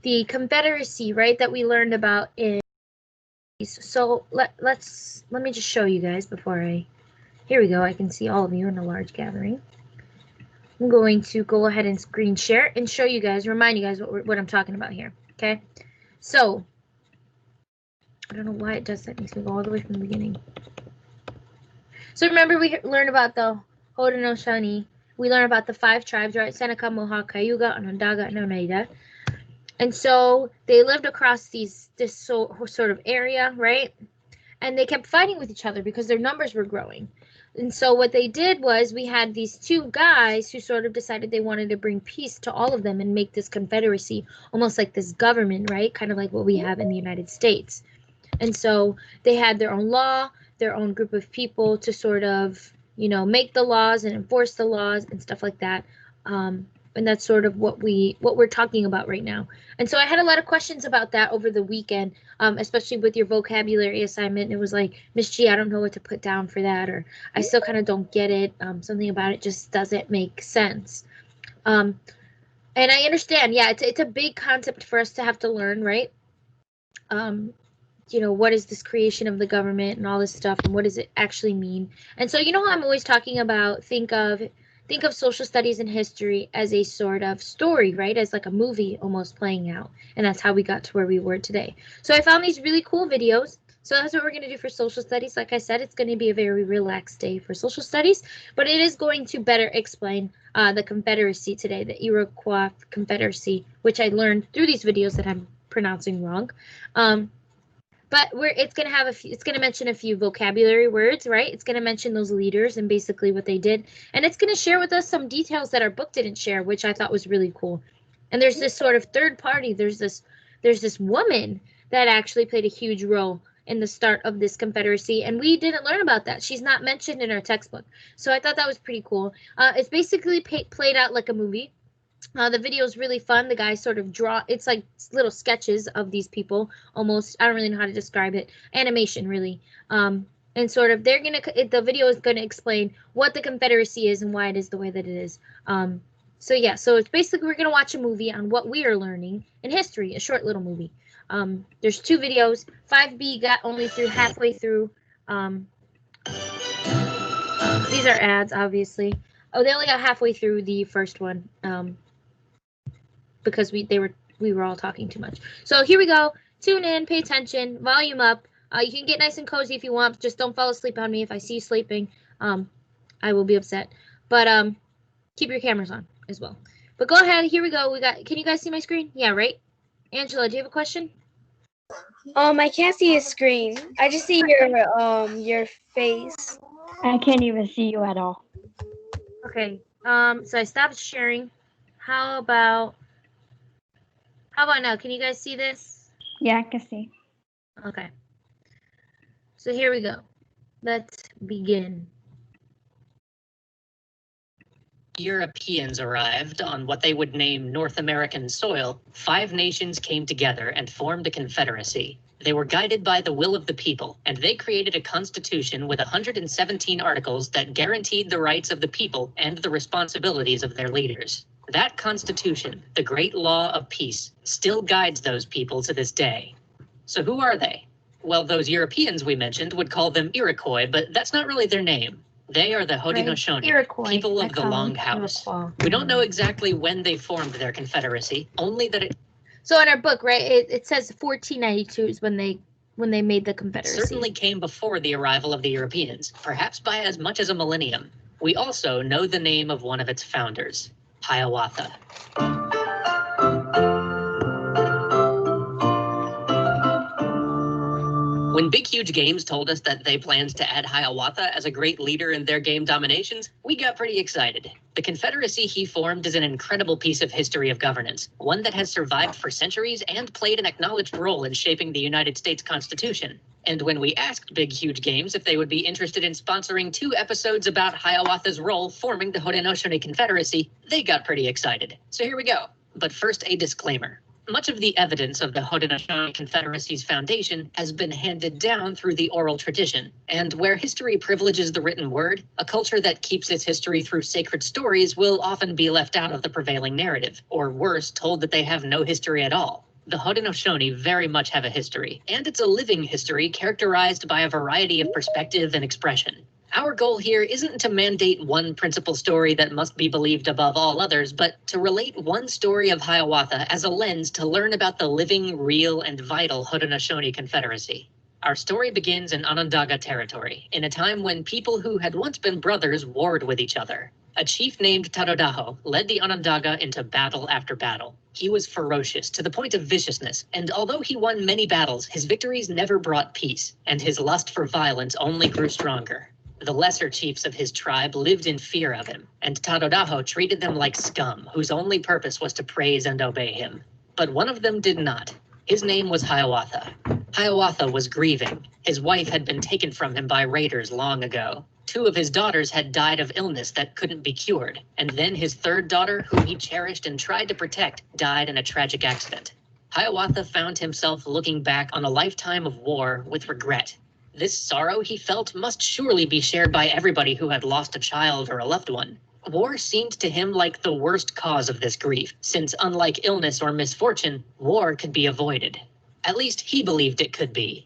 the Confederacy, right, that we learned about in. So let me just show you guys before I. Here we go. I can see all of you in a large gathering. I'm going to go ahead and screen share and show you guys, remind you guys what I'm talking about here. Okay, so I don't know why it does that. It makes me go all the way from the beginning. So remember, we learned about the Haudenosaunee. We learned about the 5 tribes, right? Seneca, Mohawk, Cayuga, Onondaga, and Oneida. And so they lived across this sort of area, right? And they kept fighting with each other because their numbers were growing. And so what they did was we had these 2 guys who sort of decided they wanted to bring peace to all of them and make this confederacy almost like this government, right? Kind of like what we have in the United States. And so they had their own law, their own group of people to sort of, you know, make the laws and enforce the laws and stuff like that. And that's sort of what we're talking about right now. And so I had a lot of questions about that over the weekend, especially with your vocabulary assignment. It was like, Miss G, I don't know what to put down for that, or I still kind of don't get it. Something about it just doesn't make sense. And I understand, yeah, it's a big concept for us to have to learn, right? You know, what is this creation of the government and all this stuff, and what does it actually mean? And so, you know, I'm always talking about think of social studies and history as a sort of story, right? As like a movie almost playing out. And that's how we got to where we were today. So I found these really cool videos. So that's what we're going to do for social studies. Like I said, it's going to be a very relaxed day for social studies, but it is going to better explain the Confederacy today, the Iroquois Confederacy, which I learned through these videos that I'm pronouncing wrong. But it's going to mention a few vocabulary words, right? It's going to mention those leaders and basically what they did. And it's going to share with us some details that our book didn't share, which I thought was really cool. And there's this sort of third party. There's this woman that actually played a huge role in the start of this Confederacy. And we didn't learn about that. She's not mentioned in our textbook. So I thought that was pretty cool. It's basically played out like a movie. The video is really fun. The guys sort of it's like little sketches of these people, almost. I don't really know how to describe it. Animation, really. And sort of the video is going to explain what the Confederacy is and why it is the way that it is. So yeah, so it's basically we're going to watch a movie on what we are learning in history, a short little movie. There's 2 videos. 5B got only through halfway through. These are ads, obviously. Oh, they only got halfway through the first one. Because we were all talking too much. So here we go. Tune in, pay attention, volume up. You can get nice and cozy if you want. Just don't fall asleep on me. If I see you sleeping, I will be upset. But keep your cameras on as well. But go ahead. Here we go. Can you guys see my screen? Yeah, right? Angela, do you have a question? I can't see your screen. I just see your face. I can't even see you at all. Okay. So I stopped sharing. How about now? Can you guys see this? Yeah, I can see. Okay. So here we go. Let's begin. Europeans arrived on what they would name North American soil, 5 nations came together and formed a confederacy. They were guided by the will of the people, and they created a constitution with 117 articles that guaranteed the rights of the people and the responsibilities of their leaders. That constitution, the great law of peace, still guides those people to this day. So who are they? Well, those Europeans we mentioned would call them Iroquois, but that's not really their name. They are the Haudenosaunee, people of the Long House. We don't know exactly when they formed their confederacy, only that it... So in our book, right, it says 1492 is when they made the confederacy. Certainly came before the arrival of the Europeans, perhaps by as much as a millennium. We also know the name of one of its founders, Hiawatha. When Big Huge Games told us that they planned to add Hiawatha as a great leader in their game dominations, we got pretty excited. The confederacy he formed is an incredible piece of history of governance, one that has survived for centuries and played an acknowledged role in shaping the United States Constitution. And when we asked Big Huge Games if they would be interested in sponsoring 2 episodes about Hiawatha's role forming the Haudenosaunee Confederacy, they got pretty excited. So here we go. But first, a disclaimer. Much of the evidence of the Haudenosaunee Confederacy's foundation has been handed down through the oral tradition, and where history privileges the written word, a culture that keeps its history through sacred stories will often be left out of the prevailing narrative, or worse, told that they have no history at all. The Haudenosaunee very much have a history, and it's a living history characterized by a variety of perspective and expression. Our goal here isn't to mandate one principal story that must be believed above all others, but to relate one story of Hiawatha as a lens to learn about the living, real, and vital Haudenosaunee Confederacy. Our story begins in Onondaga territory, in a time when people who had once been brothers warred with each other. A chief named Tadodaho led the Onondaga into battle after battle. He was ferocious to the point of viciousness, and although he won many battles, his victories never brought peace, and his lust for violence only grew stronger. The lesser chiefs of his tribe lived in fear of him, and Tadodaho treated them like scum, whose only purpose was to praise and obey him. But one of them did not. His name was Hiawatha. Hiawatha was grieving. His wife had been taken from him by raiders long ago. 2 of his daughters had died of illness that couldn't be cured, and then his 3rd daughter, whom he cherished and tried to protect, died in a tragic accident. Hiawatha found himself looking back on a lifetime of war with regret. This sorrow he felt must surely be shared by everybody who had lost a child or a loved one. War seemed to him like the worst cause of this grief, since unlike illness or misfortune, war could be avoided. At least he believed it could be.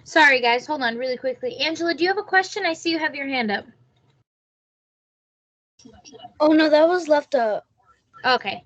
Sorry, guys. Hold on really quickly. Angela, do you have a question? I see you have your hand up. Oh, no, that was left up. Okay.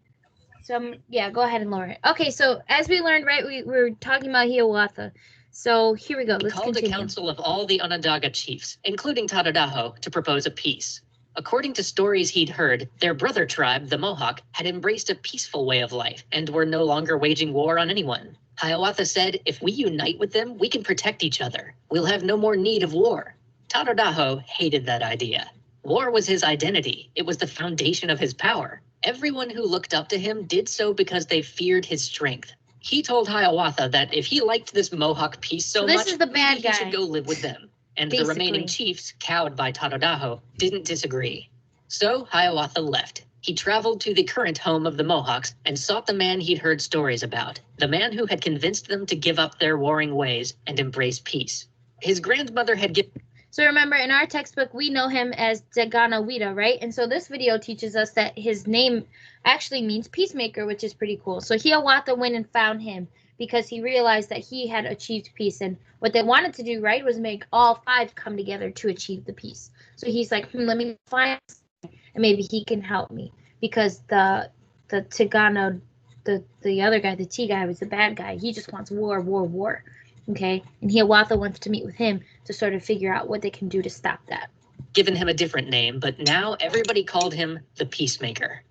So, yeah, go ahead and lower it. Okay, so as we learned, right, we were talking about Hiawatha. So here we go. He Let's called continue. a council of all the Onondaga chiefs, including Tadodaho, to propose a peace. According to stories he'd heard, their brother tribe, the Mohawk, had embraced a peaceful way of life and were no longer waging war on anyone. Hiawatha said, if we unite with them, we can protect each other. We'll have no more need of war. Tadodaho hated that idea. War was his identity. It was the foundation of his power. Everyone who looked up to him did so because they feared his strength. He told Hiawatha that if he liked this Mohawk peace so this much, is the bad maybe he guy. should go live with them. And the remaining chiefs, cowed by Tadodaho, didn't disagree. So Hiawatha left. He traveled to the current home of the Mohawks and sought the man he'd heard stories about, the man who had convinced them to give up their warring ways and embrace peace. His grandmother had given... So remember, in our textbook, we know him as Daganawida, right? And so this video teaches us that his name actually means peacemaker, which is pretty cool. So Hiawatha went and found him because he realized that he had achieved peace. And what they wanted to do, right, was make all 5 come together to achieve the peace. So he's like, let me find him, and maybe he can help me. Because the Tigano, the other guy, the T guy, was the bad guy. He just wants war, war, war. Okay? And Hiawatha wants to meet with him to sort of figure out what they can do to stop that. Given him a different name, but now everybody called him the Peacemaker.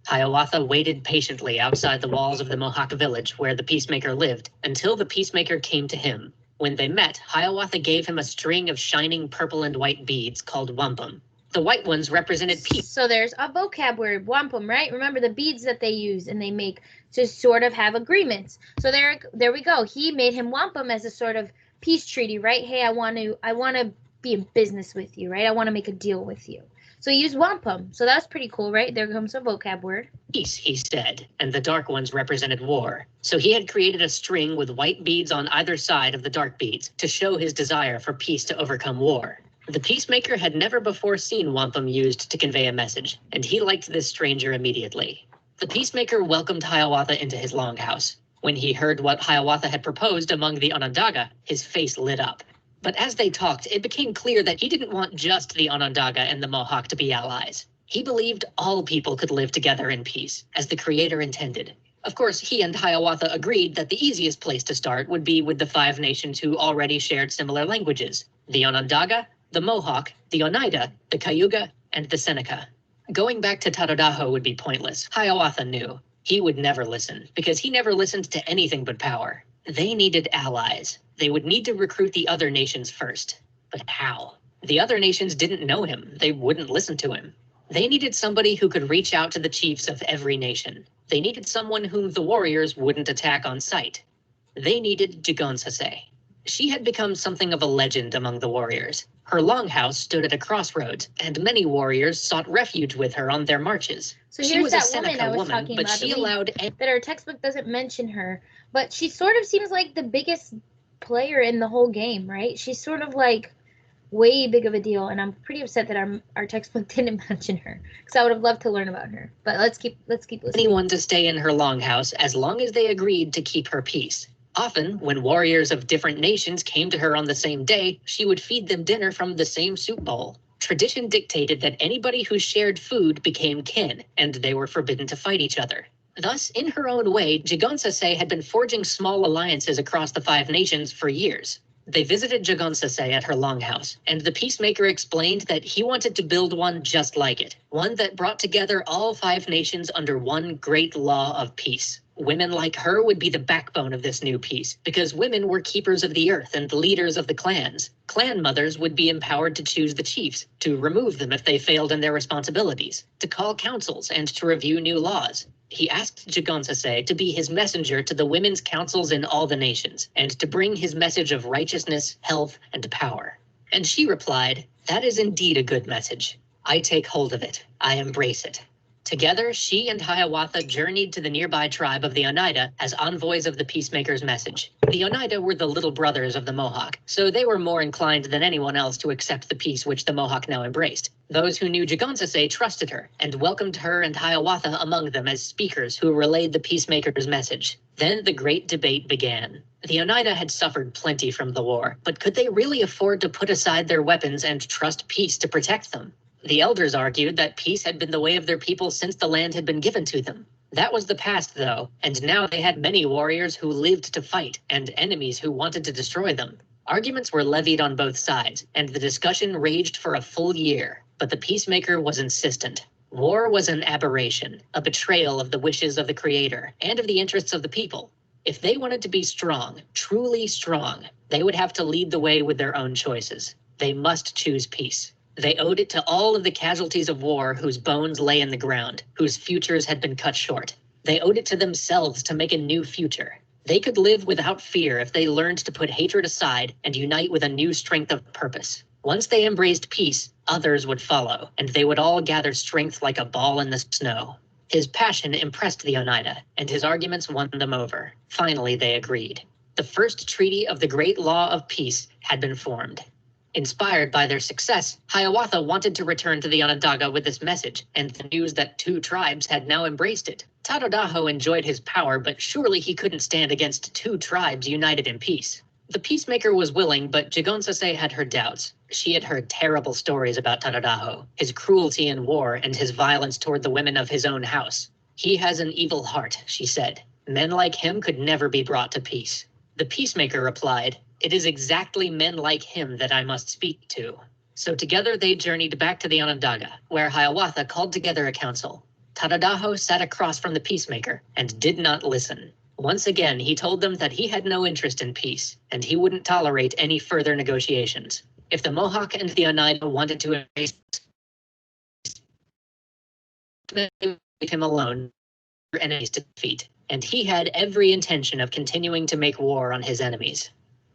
Hiawatha waited patiently outside the walls of the Mohawk village where the Peacemaker lived until the Peacemaker came to him. When they met, Hiawatha gave him a string of shining purple and white beads called wampum. The white ones represented peace. So there's a vocab word, wampum, right? Remember the beads that they use and they make to sort of have agreements. So there we go. He made him wampum as a sort of peace treaty, right? Hey, I want to be in business with you, right? I want to make a deal with you. So he used wampum. So that's pretty cool, right? There comes a vocab word. Peace, he said, and the dark ones represented war. So he had created a string with white beads on either side of the dark beads to show his desire for peace to overcome war. The Peacemaker had never before seen wampum used to convey a message, and he liked this stranger immediately. The Peacemaker welcomed Hiawatha into his longhouse. When he heard what Hiawatha had proposed among the Onondaga, his face lit up. But as they talked, it became clear that he didn't want just the Onondaga and the Mohawk to be allies. He believed all people could live together in peace, as the Creator intended. Of course, he and Hiawatha agreed that the easiest place to start would be with the 5 nations who already shared similar languages: the Onondaga, the Mohawk, the Oneida, the Cayuga, and the Seneca. Going back to Tadodaho would be pointless. Hiawatha knew. He would never listen, because he never listened to anything but power. They needed allies. They would need to recruit the other nations first. But how? The other nations didn't know him. They wouldn't listen to him. They needed somebody who could reach out to the chiefs of every nation. They needed someone whom the warriors wouldn't attack on sight. They needed Jigonsase. She had become something of a legend among the warriors. Her longhouse stood at a crossroads, and many warriors sought refuge with her on their marches. So She here's was a that Seneca woman I was woman, talking but about. she allowed That our textbook doesn't mention her, but she sort of seems like the biggest player in the whole game, right? She's sort of like way big of a deal, and I'm pretty upset that our textbook didn't mention her, because I would have loved to learn about her. But let's keep listening. Anyone to stay in her longhouse as long as they agreed to keep her peace. Often, when warriors of different nations came to her on the same day, she would feed them dinner from the same soup bowl. Tradition dictated that anybody who shared food became kin, and they were forbidden to fight each other. Thus, in her own way, Jigonsase had been forging small alliances across the 5 nations for years. They visited Jigonsase at her longhouse, and the peacemaker explained that he wanted to build one just like it, one that brought together all 5 nations under one great law of peace. Women like her would be the backbone of this new peace, because women were keepers of the earth and leaders of the clans. Clan mothers would be empowered to choose the chiefs, to remove them if they failed in their responsibilities, to call councils, and to review new laws. He asked Jigonsase to be his messenger to the women's councils in all the nations, and to bring his message of righteousness, health, and power. And she replied, "That is indeed a good message. I take hold of it. I embrace it." Together, she and Hiawatha journeyed to the nearby tribe of the Oneida as envoys of the peacemaker's message. The Oneida were the little brothers of the Mohawk, so they were more inclined than anyone else to accept the peace which the Mohawk now embraced. Those who knew Jigonsase trusted her and welcomed her and Hiawatha among them as speakers who relayed the peacemaker's message. Then the great debate began. The Oneida had suffered plenty from the war, but could they really afford to put aside their weapons and trust peace to protect them? The elders argued that peace had been the way of their people since the land had been given to them. That was the past, though, and now they had many warriors who lived to fight and enemies who wanted to destroy them. Arguments were levied on both sides, and the discussion raged for a full year, but the peacemaker was insistent. War was an aberration, a betrayal of the wishes of the Creator and of the interests of the people. If they wanted to be strong, truly strong, they would have to lead the way with their own choices. They must choose peace. They owed it to all of the casualties of war whose bones lay in the ground, whose futures had been cut short. They owed it to themselves to make a new future. They could live without fear if they learned to put hatred aside and unite with a new strength of purpose. Once they embraced peace, others would follow, and they would all gather strength like a ball in the snow. His passion impressed the Oneida, and his arguments won them over. Finally, they agreed. The first treaty of the Great Law of Peace had been formed. Inspired by their success, Hiawatha wanted to return to the Onondaga with this message, and the news that 2 tribes had now embraced it. Tadadaho enjoyed his power, but surely he couldn't stand against 2 tribes united in peace. The peacemaker was willing, but Jigonsase had her doubts. She had heard terrible stories about Tadadaho, his cruelty in war, and his violence toward the women of his own house. "He has an evil heart," she said. "Men like him could never be brought to peace." The peacemaker replied, "It is exactly men like him that I must speak to." So together they journeyed back to the Onondaga, where Hiawatha called together a council. Tadadaho sat across from the peacemaker and did not listen. Once again, he told them that he had no interest in peace, and he wouldn't tolerate any further negotiations. If the Mohawk and the Oneida wanted to embrace him alone, enemies to defeat, and he had every intention of continuing to make war on his enemies.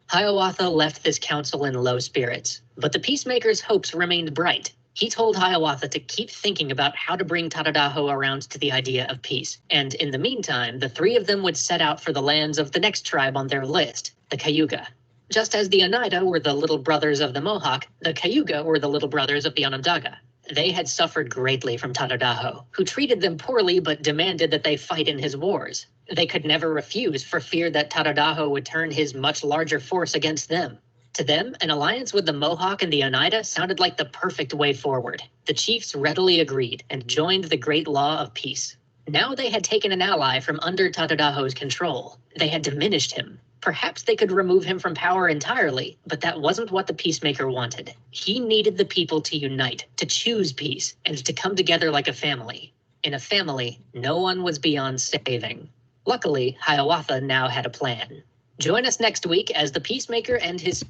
Hiawatha left this council in low spirits, but the peacemaker's hopes remained bright. He told Hiawatha to keep thinking about how to bring Tadadaho around to the idea of peace, and in the meantime, the 3 of them would set out for the lands of the next tribe on their list, the Cayuga. Just as the Oneida were the little brothers of the Mohawk, the Cayuga were the little brothers of the Onondaga. They had suffered greatly from Tadadaho, who treated them poorly but demanded that they fight in his wars. They could never refuse for fear that Tadadaho would turn his much larger force against them. To them, an alliance with the Mohawk and the Oneida sounded like the perfect way forward. The chiefs readily agreed and joined the Great Law of Peace. Now they had taken an ally from under Tadadaho's control. They had diminished him. Perhaps they could remove him from power entirely, but that wasn't what the peacemaker wanted. He needed the people to unite, to choose peace, and to come together like a family. In a family, no one was beyond saving. Luckily, Hiawatha now had a plan. Join us next week as the peacemaker and his...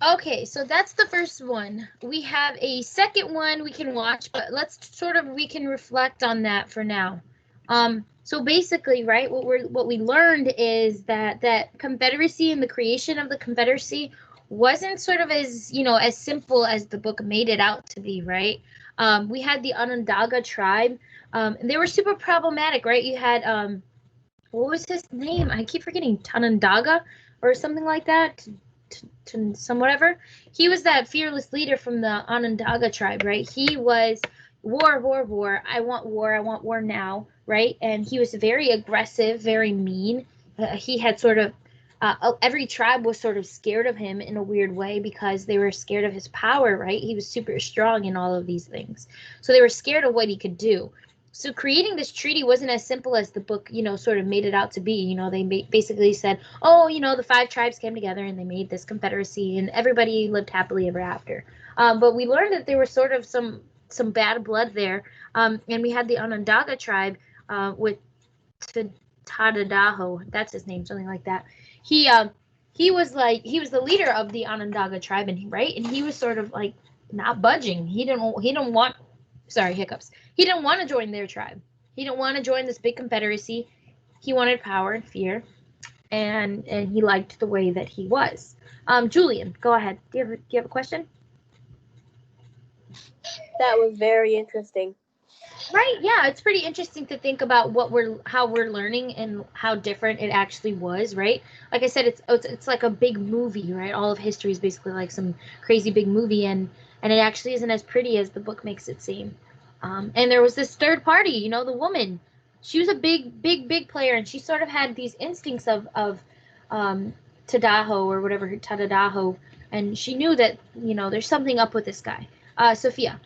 Okay, so that's the first one. We have a second one we can watch, but we can reflect on that for now. So basically, right, what we learned is that Confederacy and the creation of the Confederacy wasn't sort of as simple as the book made it out to be, right? We had the Onondaga tribe. They were super problematic, right? You had what was his name? I keep forgetting. Onondaga or something like that. some whatever. He was that fearless leader from the Onondaga tribe, right? He was war. I want war now, right? And he was very aggressive, very mean. He had sort of every tribe was sort of scared of him in a weird way because they were scared of his power, right? He was super strong in all of these things. So they were scared of what he could do. So creating this treaty wasn't as simple as the book, sort of made it out to be. They basically said, oh, the 5 tribes came together and they made this confederacy and everybody lived happily ever after. But we learned that there was sort of some bad blood there. And we had the Onondaga tribe with Tadadaho, that's his name, something like that. He was the leader of the Onondaga tribe, and he was sort of like not budging. He didn't want, sorry, hiccups. He didn't want to join their tribe. He didn't want to join this big confederacy. He wanted power and fear, and he liked the way that he was. Julian, go ahead. Do you have a question? That was very interesting. Right, yeah, it's pretty interesting to think about how we're learning and how different it actually was, right? Like I said, it's like a big movie, right? All of history is basically like some crazy big movie, and it actually isn't as pretty as the book makes it seem. And there was this third party, the woman. She was a big player, and she sort of had these instincts of Tadaho or whatever, Tadadaho, and she knew that there's something up with this guy. Sophia.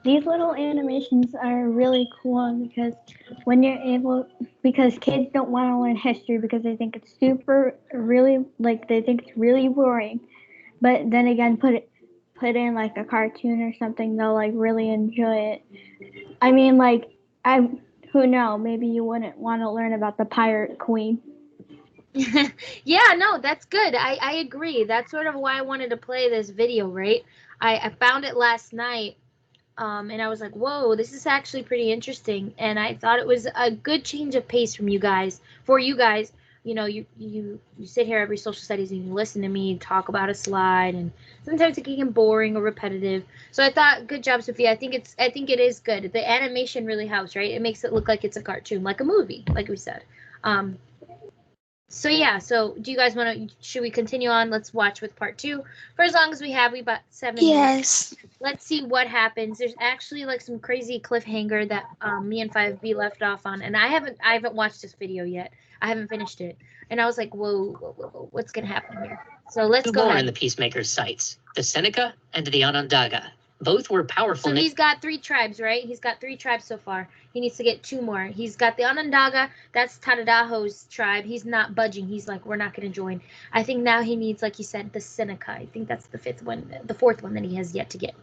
These little animations are really cool because kids don't want to learn history because they think it's they think it's really boring. But then again, put in like a cartoon or something, they'll like really enjoy it. I mean, who knows? Maybe you wouldn't want to learn about the pirate queen. Yeah, no, that's good. I agree. That's sort of why I wanted to play this video, right? I found it last night. And I was like, whoa, this is actually pretty interesting. And I thought it was a good change of pace for you guys. You sit here every social studies and you listen to me talk about a slide, and sometimes it can get boring or repetitive. So I thought, good job, Sophia. I think it is good. The animation really helps, right? It makes it look like it's a cartoon, like a movie, like we said. So yeah, so do you guys should we continue on? Let's watch with part 2 for as long as we have. We got 7 minutes. Yes. Let's see what happens. There's actually like some crazy cliffhanger that me and 5B left off on, and I haven't watched this video yet. I haven't finished it, and I was like, whoa, what's gonna happen here? So let's go more ahead. in the Peacemaker's sights: the Seneca and the Onondaga. Both were powerful. So he's got 3 tribes, right? He's got 3 tribes so far. He needs to get 2 more. He's got the Onondaga. That's Tadadaho's tribe. He's not budging. He's like, we're not going to join. I think now he needs, like you said, the Seneca. I think that's the 4th one that he has yet to get.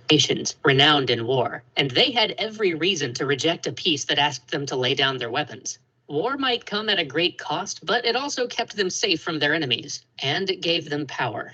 Nations renowned in war, and they had every reason to reject a peace that asked them to lay down their weapons. War might come at a great cost, but it also kept them safe from their enemies, and it gave them power.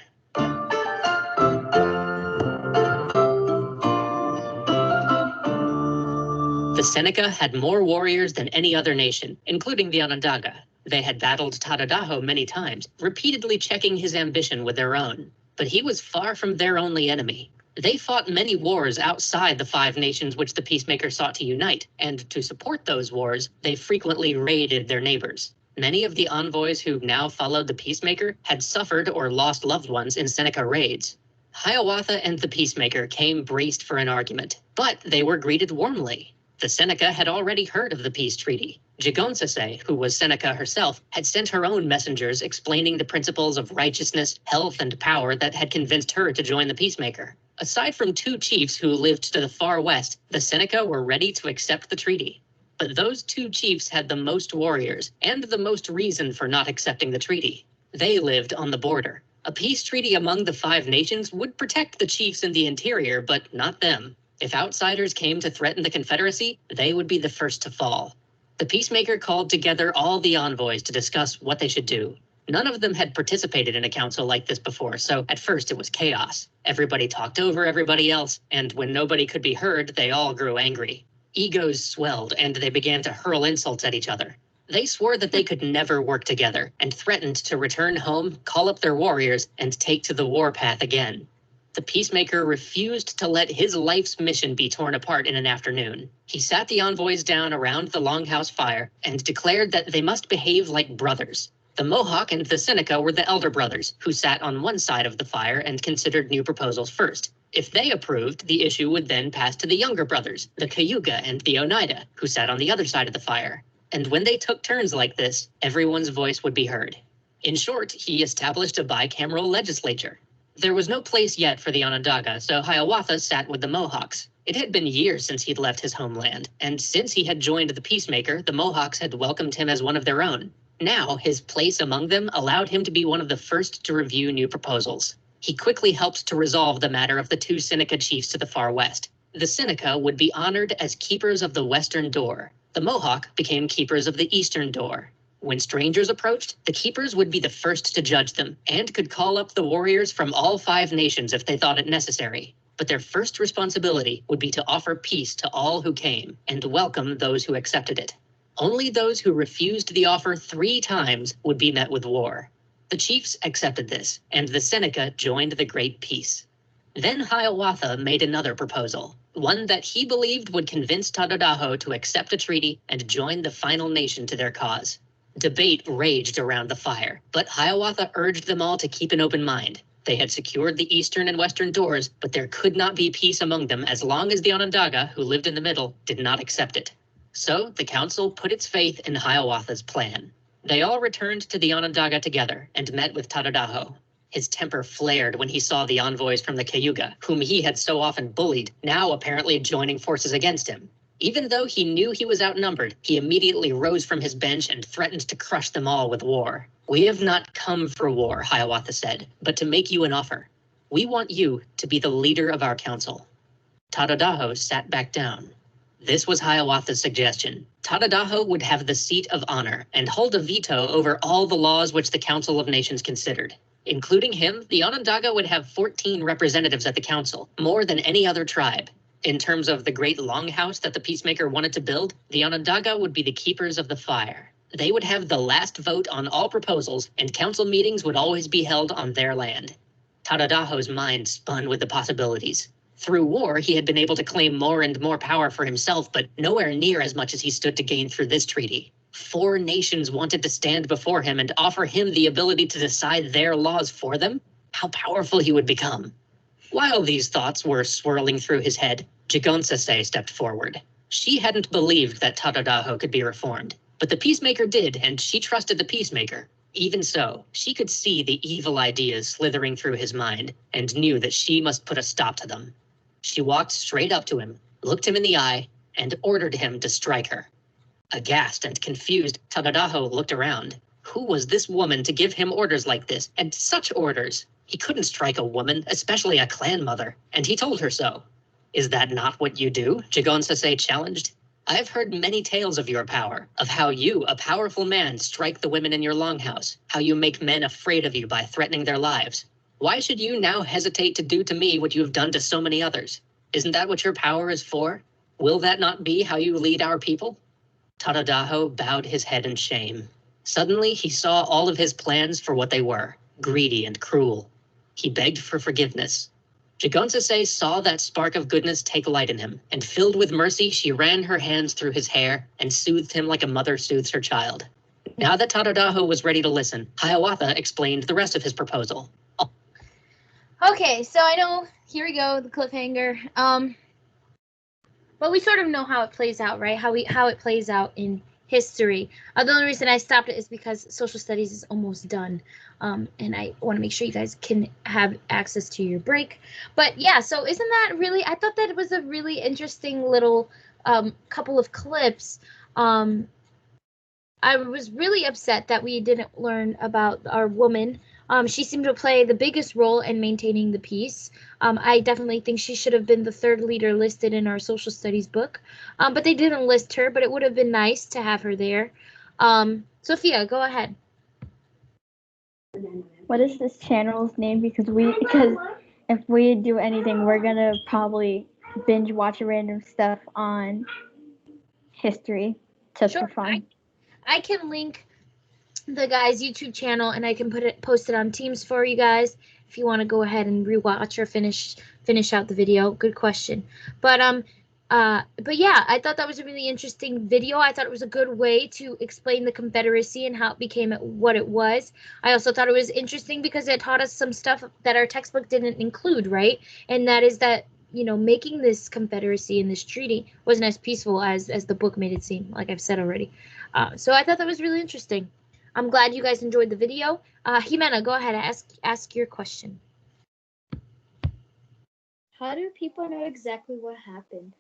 The Seneca had more warriors than any other nation, including the Onondaga. They had battled Tadadaho many times, repeatedly checking his ambition with their own. But he was far from their only enemy. They fought many wars outside the 5 nations which the Peacemaker sought to unite, and to support those wars, they frequently raided their neighbors. Many of the envoys who now followed the Peacemaker had suffered or lost loved ones in Seneca raids. Hiawatha and the Peacemaker came braced for an argument, but they were greeted warmly. The Seneca had already heard of the peace treaty. Jigonsase, who was Seneca herself, had sent her own messengers explaining the principles of righteousness, health, and power that had convinced her to join the Peacemaker. Aside from 2 chiefs who lived to the far west, the Seneca were ready to accept the treaty. But those 2 chiefs had the most warriors, and the most reason for not accepting the treaty. They lived on the border. A peace treaty among the 5 nations would protect the chiefs in the interior, but not them. If outsiders came to threaten the Confederacy, they would be the first to fall. The Peacemaker called together all the envoys to discuss what they should do. None of them had participated in a council like this before, so at first it was chaos. Everybody talked over everybody else, and when nobody could be heard, they all grew angry. Egos swelled, and they began to hurl insults at each other. They swore that they could never work together, and threatened to return home, call up their warriors, and take to the warpath again. The peacemaker refused to let his life's mission be torn apart in an afternoon. He sat the envoys down around the longhouse fire and declared that they must behave like brothers. The Mohawk and the Seneca were the elder brothers, who sat on one side of the fire and considered new proposals first. If they approved, the issue would then pass to the younger brothers, the Cayuga and the Oneida, who sat on the other side of the fire. And when they took turns like this, everyone's voice would be heard. In short, he established a bicameral legislature. There was no place yet for the Onondaga, so Hiawatha sat with the Mohawks. It had been years since he'd left his homeland, and since he had joined the Peacemaker, the Mohawks had welcomed him as one of their own. Now, his place among them allowed him to be one of the first to review new proposals. He quickly helped to resolve the matter of the two Seneca chiefs to the far west. The Seneca would be honored as keepers of the western door. The Mohawk became keepers of the eastern door. When strangers approached, the keepers would be the first to judge them and could call up the warriors from all 5 nations if they thought it necessary. But their first responsibility would be to offer peace to all who came and welcome those who accepted it. Only those who refused the offer 3 times would be met with war. The chiefs accepted this, and the Seneca joined the Great Peace. Then Hiawatha made another proposal, one that he believed would convince Tadadaho to accept a treaty and join the final nation to their cause. Debate raged around the fire, but Hiawatha urged them all to keep an open mind. They had secured the eastern and western doors, but there could not be peace among them as long as the Onondaga, who lived in the middle, did not accept it. So the council put its faith in Hiawatha's plan. They all returned to the Onondaga together and met with Tadadaho. His temper flared when he saw the envoys from the Cayuga, whom he had so often bullied, now apparently joining forces against him. Even though he knew he was outnumbered, he immediately rose from his bench and threatened to crush them all with war. "We have not come for war," Hiawatha said, "but to make you an offer. We want you to be the leader of our council." Tadadaho sat back down. This was Hiawatha's suggestion. Tadadaho would have the seat of honor and hold a veto over all the laws which the Council of Nations considered. Including him, the Onondaga would have 14 representatives at the council, more than any other tribe. In terms of the great longhouse that the Peacemaker wanted to build, the Onondaga would be the keepers of the fire. They would have the last vote on all proposals, and council meetings would always be held on their land. Tadadaho's mind spun with the possibilities. Through war, he had been able to claim more and more power for himself, but nowhere near as much as he stood to gain through this treaty. 4 nations wanted to stand before him and offer him the ability to decide their laws for them. How powerful he would become. While these thoughts were swirling through his head, Jigonsase stepped forward. She hadn't believed that Tadadaho could be reformed, but the Peacemaker did, and she trusted the Peacemaker. Even so, she could see the evil ideas slithering through his mind and knew that she must put a stop to them. She walked straight up to him, looked him in the eye, and ordered him to strike her. Aghast and confused, Tadadaho looked around. Who was this woman to give him orders like this, and such orders? He couldn't strike a woman, especially a clan mother, and he told her so. "Is that not what you do?" Jigonsase challenged. "I've heard many tales of your power, of how you, a powerful man, strike the women in your longhouse, how you make men afraid of you by threatening their lives. Why should you now hesitate to do to me what you have done to so many others? Isn't that what your power is for? Will that not be how you lead our people?" Tadadaho bowed his head in shame. Suddenly, he saw all of his plans for what they were, greedy and cruel. He begged for forgiveness. Jigonsase saw that spark of goodness take light in him, and filled with mercy, she ran her hands through his hair and soothed him like a mother soothes her child. Now that Tadadaho was ready to listen, Hiawatha explained the rest of his proposal. Okay, so I know, here we go, the cliffhanger. But we sort of know how it plays out, right? How it plays out in history. The only reason I stopped it is because social studies is almost done. And I want to make sure you guys can have access to your break. But yeah, so isn't that really, I thought that it was a really interesting little couple of clips. I was really upset that we didn't learn about our woman. She seemed to play the biggest role in maintaining the peace. I definitely think she should have been the 3rd leader listed in our social studies book. But they didn't list her, but it would have been nice to have her there. Sophia, go ahead. What is this channel's name? Because if we do anything, we're gonna probably binge watch random stuff on history just for fun. I can link the guy's YouTube channel and I can post it on Teams for you guys. if you want to go ahead and rewatch or finish out the video. Good question. But yeah, I thought that was a really interesting video. I thought it was a good way to explain the Confederacy and how it became what it was. I also thought it was interesting because it taught us some stuff that our textbook didn't include, right? And that is that, you know, making this Confederacy and this treaty wasn't as peaceful as the book made it seem, like I've said already. So I thought that was really interesting. I'm glad you guys enjoyed the video. Jimena, go ahead and ask your question. How do people know exactly what happened?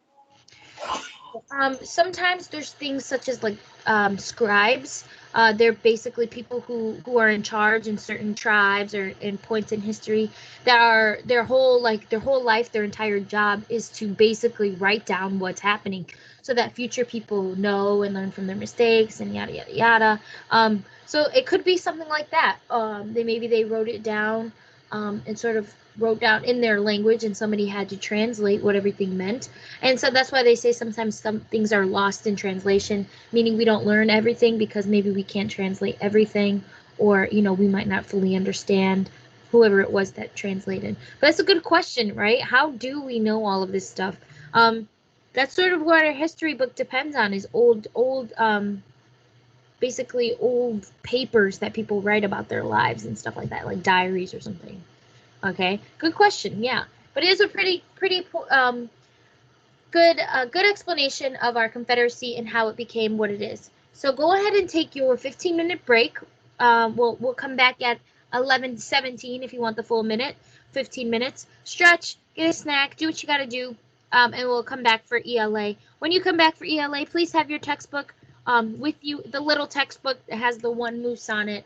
Sometimes there's things such as like scribes. They're basically people who are in charge in certain tribes or in points in history that are their whole life, their entire job is to basically write down what's happening so that future people know and learn from their mistakes and yada yada yada. So it could be something like that. They wrote it down and sort of wrote down in their language and somebody had to translate what everything meant. And so that's why they say sometimes some things are lost in translation, meaning we don't learn everything because maybe we can't translate everything, or, you know, we might not fully understand whoever it was that translated. But that's a good question, right? How do we know all of this stuff? That's sort of what our history book depends on, is basically old papers that people write about their lives and stuff like that, like diaries or something. Okay, good question. Yeah, but it is a pretty good explanation of our Confederacy and how it became what it is. So go ahead and take your 15-minute break. We'll come back at 11:17 if you want the full minute, 15 minutes. Stretch, get a snack, do what you got to do, and we'll come back for ELA. When you come back for ELA, please have your textbook with you, the little textbook that has the one moose on it.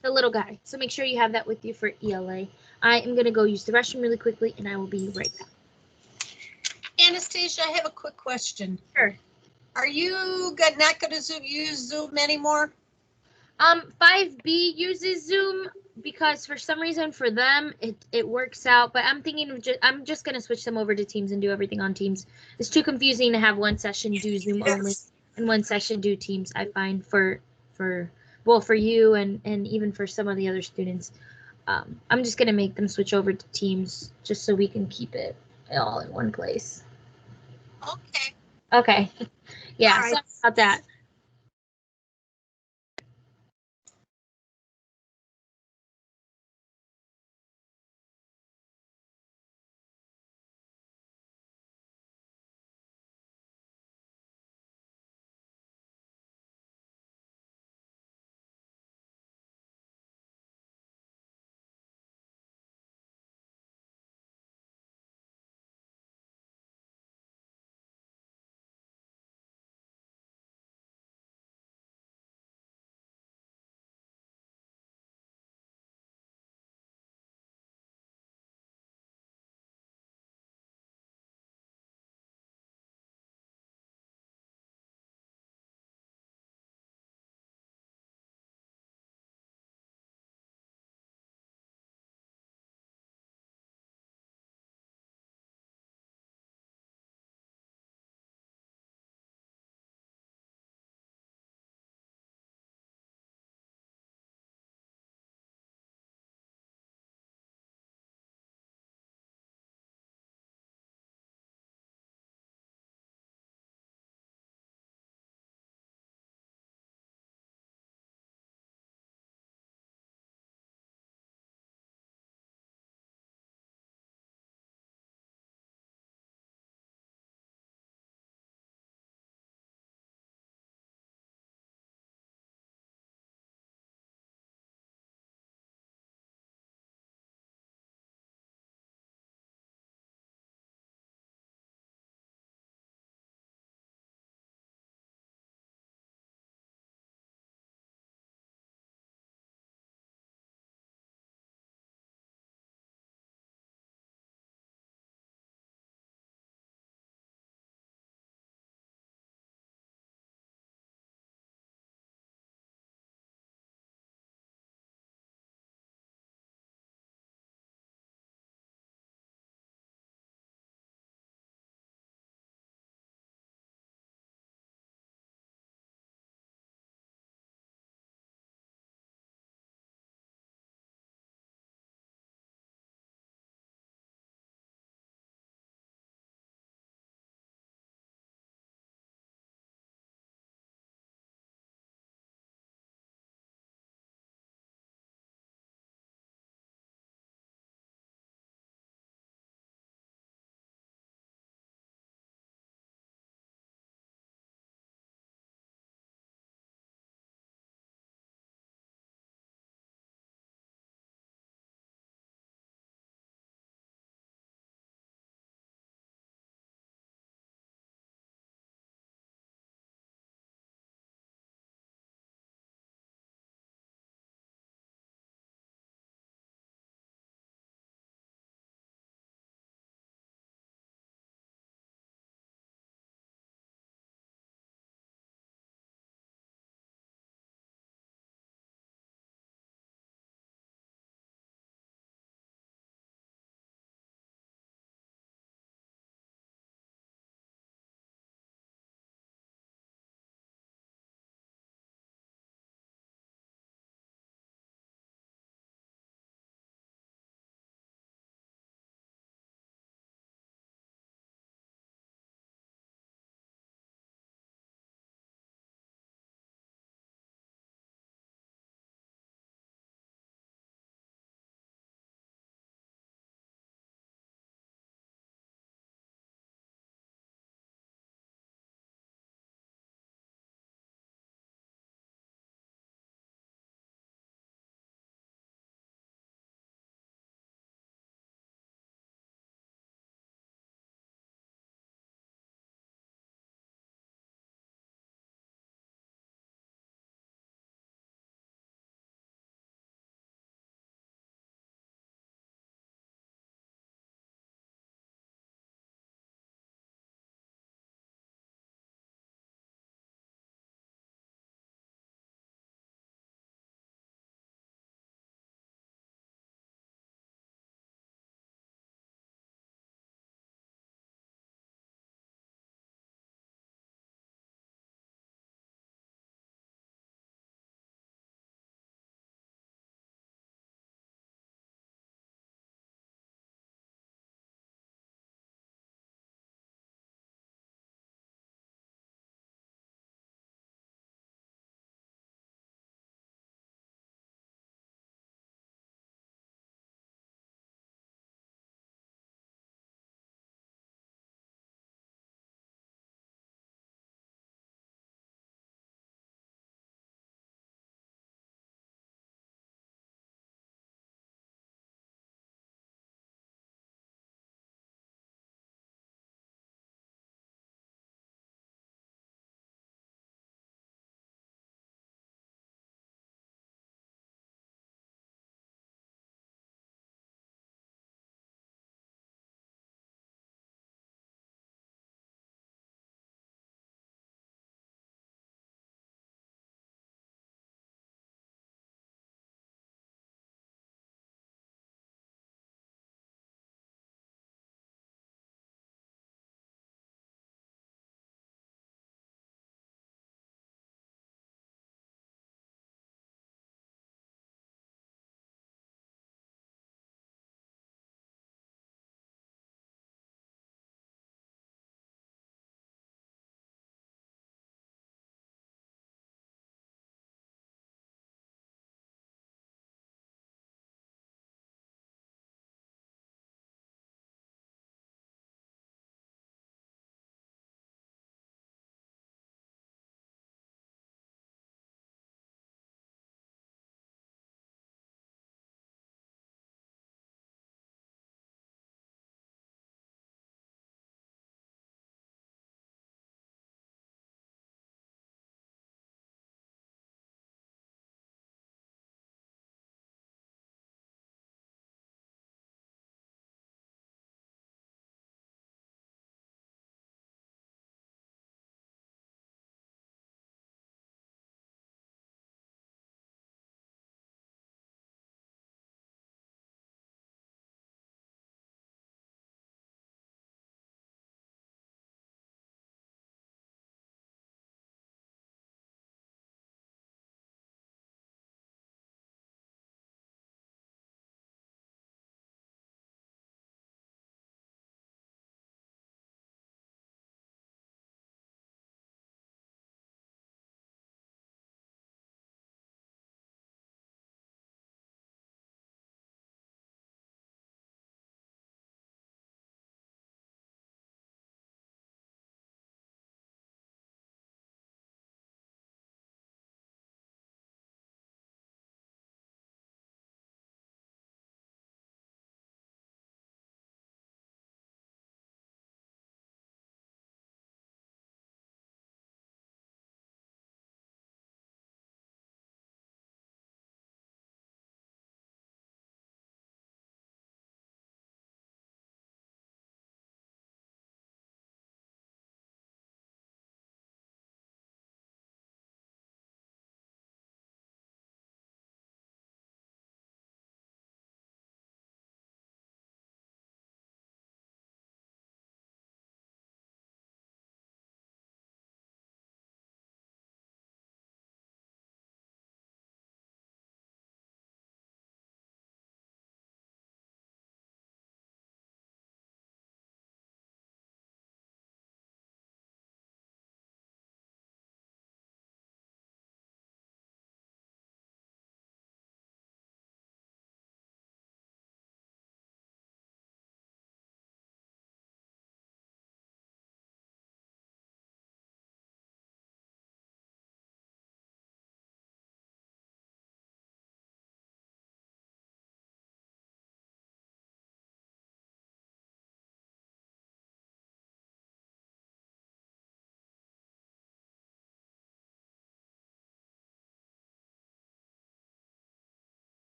The little guy. So make sure you have that with you for ELA. I am going to go use the restroom really quickly, and I will be right back. Anastasia, I have a quick question. Sure. Are you not going to use Zoom anymore? 5B uses Zoom because for some reason for them it works out, but I'm thinking of I'm just going to switch them over to Teams and do everything on Teams. It's too confusing to have one session do Zoom only and one session do Teams, I find, for you and even for some of the other students. I'm just going to make them switch over to Teams just so we can keep it all in one place. Okay. Okay. Yeah, All right. sorry about that.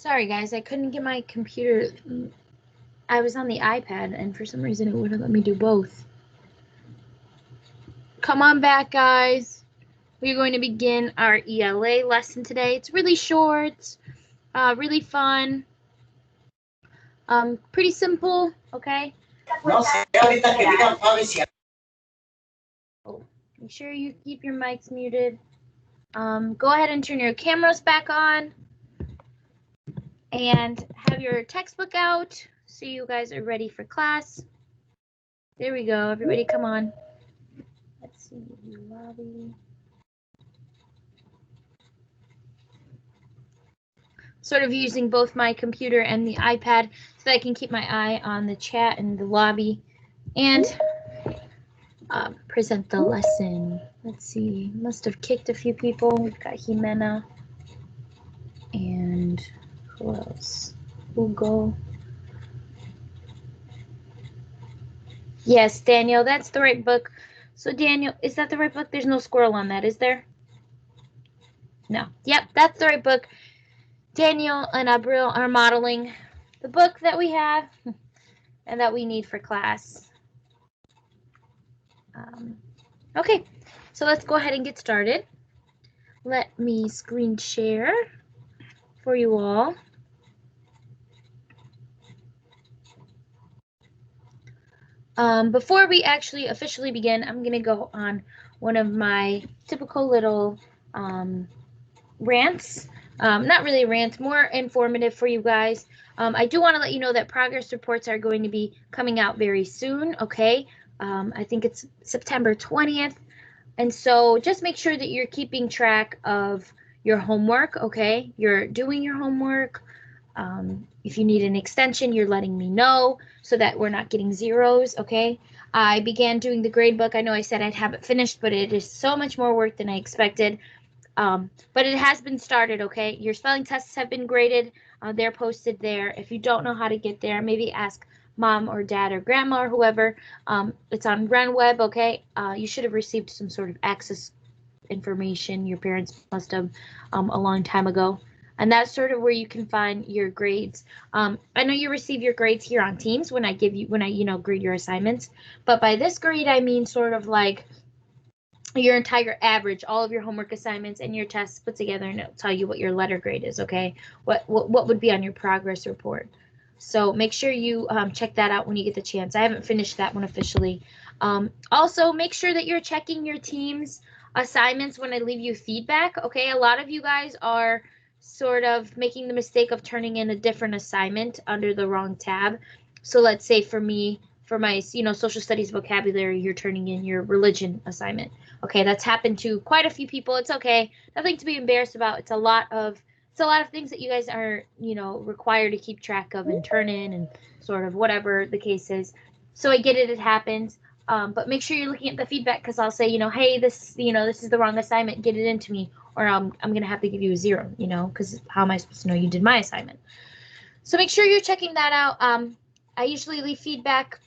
Sorry, guys, I couldn't get my computer. I was on the iPad, and for some reason, it wouldn't let me do both. Come on back, guys. We're going to begin our ELA lesson today. It's really short, really fun, pretty simple, okay? No sé, ahorita que digan Fabi si Oh, make sure you keep your mics muted. Go ahead and turn your cameras back on and have your textbook out so you guys are ready for class. There we go. Everybody come on. Let's see, lobby. Sort of using both my computer and the iPad so that I can keep my eye on the chat and the lobby and present the lesson. Let's see, must have kicked a few people. We've got Jimena and who else? Hugo. Yes, Daniel, that's the right book. So Daniel, is that the right book? There's no squirrel on that, is there? No. Yep, that's the right book. Daniel and Abril are modeling the book that we have and that we need for class. Okay, so let's go ahead and get started. Let me screen share for you all. Before we actually officially begin, I'm going to go on one of my typical little rants. Not really rants, more informative for you guys. I do want to let you know that progress reports are going to be coming out very soon, okay? I think it's September 20th. And so just make sure that you're keeping track of your homework, okay? You're doing your homework. If you need an extension, you're letting me know so that we're not getting zeros, okay? I began doing the grade book. I know I said I'd have it finished, but it is so much more work than I expected. But it has been started, okay? Your spelling tests have been graded. They're posted there. If you don't know how to get there, maybe ask mom or dad or grandma or whoever. It's on RenWeb, okay? You should have received some sort of access information. Your parents must have a long time ago. And that's sort of where you can find your grades. I know you receive your grades here on Teams when I grade your assignments. But by this grade, I mean sort of like your entire average, all of your homework assignments and your tests put together, and it'll tell you what your letter grade is, okay? What would be on your progress report. So make sure you check that out when you get the chance. I haven't finished that one officially. Also, make sure that you're checking your team's assignments when I leave you feedback, okay? A lot of you guys are sort of making the mistake of turning in a different assignment under the wrong tab. So let's say for me, for my social studies vocabulary, you're turning in your religion assignment. Okay, that's happened to quite a few people. It's okay, nothing to be embarrassed about. It's a lot of things that you guys are required to keep track of and turn in and sort of whatever the case is. So I get it, it happens. But make sure you're looking at the feedback, because I'll say, hey, this is the wrong assignment, get it into me, or I'm gonna have to give you a 0, because how am I supposed to know you did my assignment? So make sure you're checking that out. I usually leave feedback.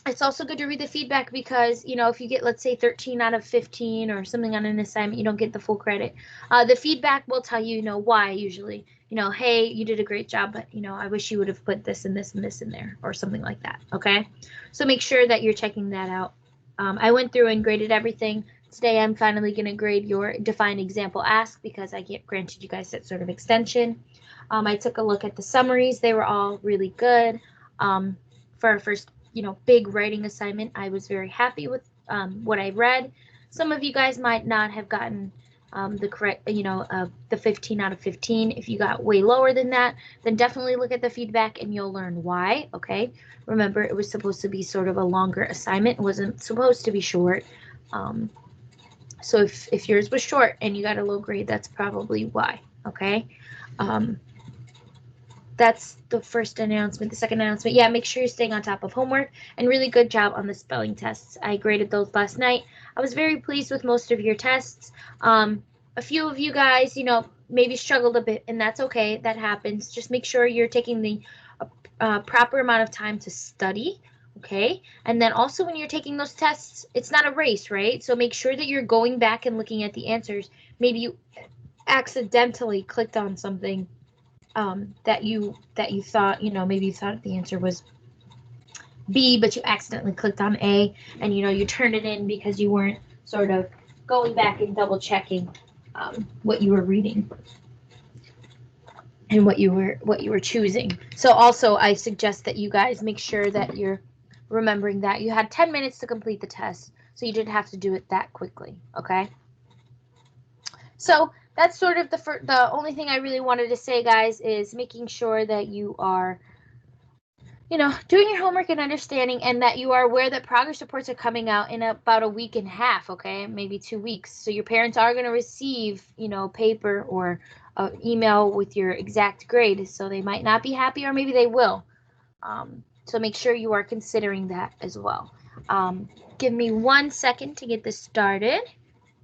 It's also good to read the feedback because, if you get, let's say, 13 out of 15 or something on an assignment, you don't get the full credit. The feedback will tell you, why usually. Hey, you did a great job, but, I wish you would have put this and this and this in there or something like that, okay? So make sure that you're checking that out. I went through and graded everything. Today, I'm finally going to grade your defined example ask because I granted you guys that sort of extension. I took a look at the summaries. They were all really good. For our first big writing assignment, I was very happy with what I read. Some of you guys might not have gotten the correct, the 15 out of 15. If you got way lower than that, then definitely look at the feedback and you'll learn why, okay? Remember, it was supposed to be sort of a longer assignment. It wasn't supposed to be short. So if yours was short and you got a low grade, that's probably why, okay? That's the first announcement. The second announcement, yeah, make sure you're staying on top of homework, and really good job on the spelling tests. I graded those last night. I was very pleased with most of your tests. A few of you guys, maybe struggled a bit, and that's okay. That happens. Just make sure you're taking the proper amount of time to study, okay? And then also when you're taking those tests, it's not a race, right? So make sure that you're going back and looking at the answers. Maybe you accidentally clicked on something that you thought, maybe you thought the answer was B, but you accidentally clicked on A, and you turned it in because you weren't sort of going back and double checking what you were reading and what you were choosing. So also, I suggest that you guys make sure that you're remembering that you had 10 minutes to complete the test, so you didn't have to do it that quickly. Okay. So that's sort of the only thing I really wanted to say, guys, is making sure that you are doing your homework and understanding, and that you are aware that progress reports are coming out in about a week and a half, okay, maybe 2 weeks. So your parents are going to receive, paper or email with your exact grade. So they might not be happy, or maybe they will. So make sure you are considering that as well. Give me 1 second to get this started.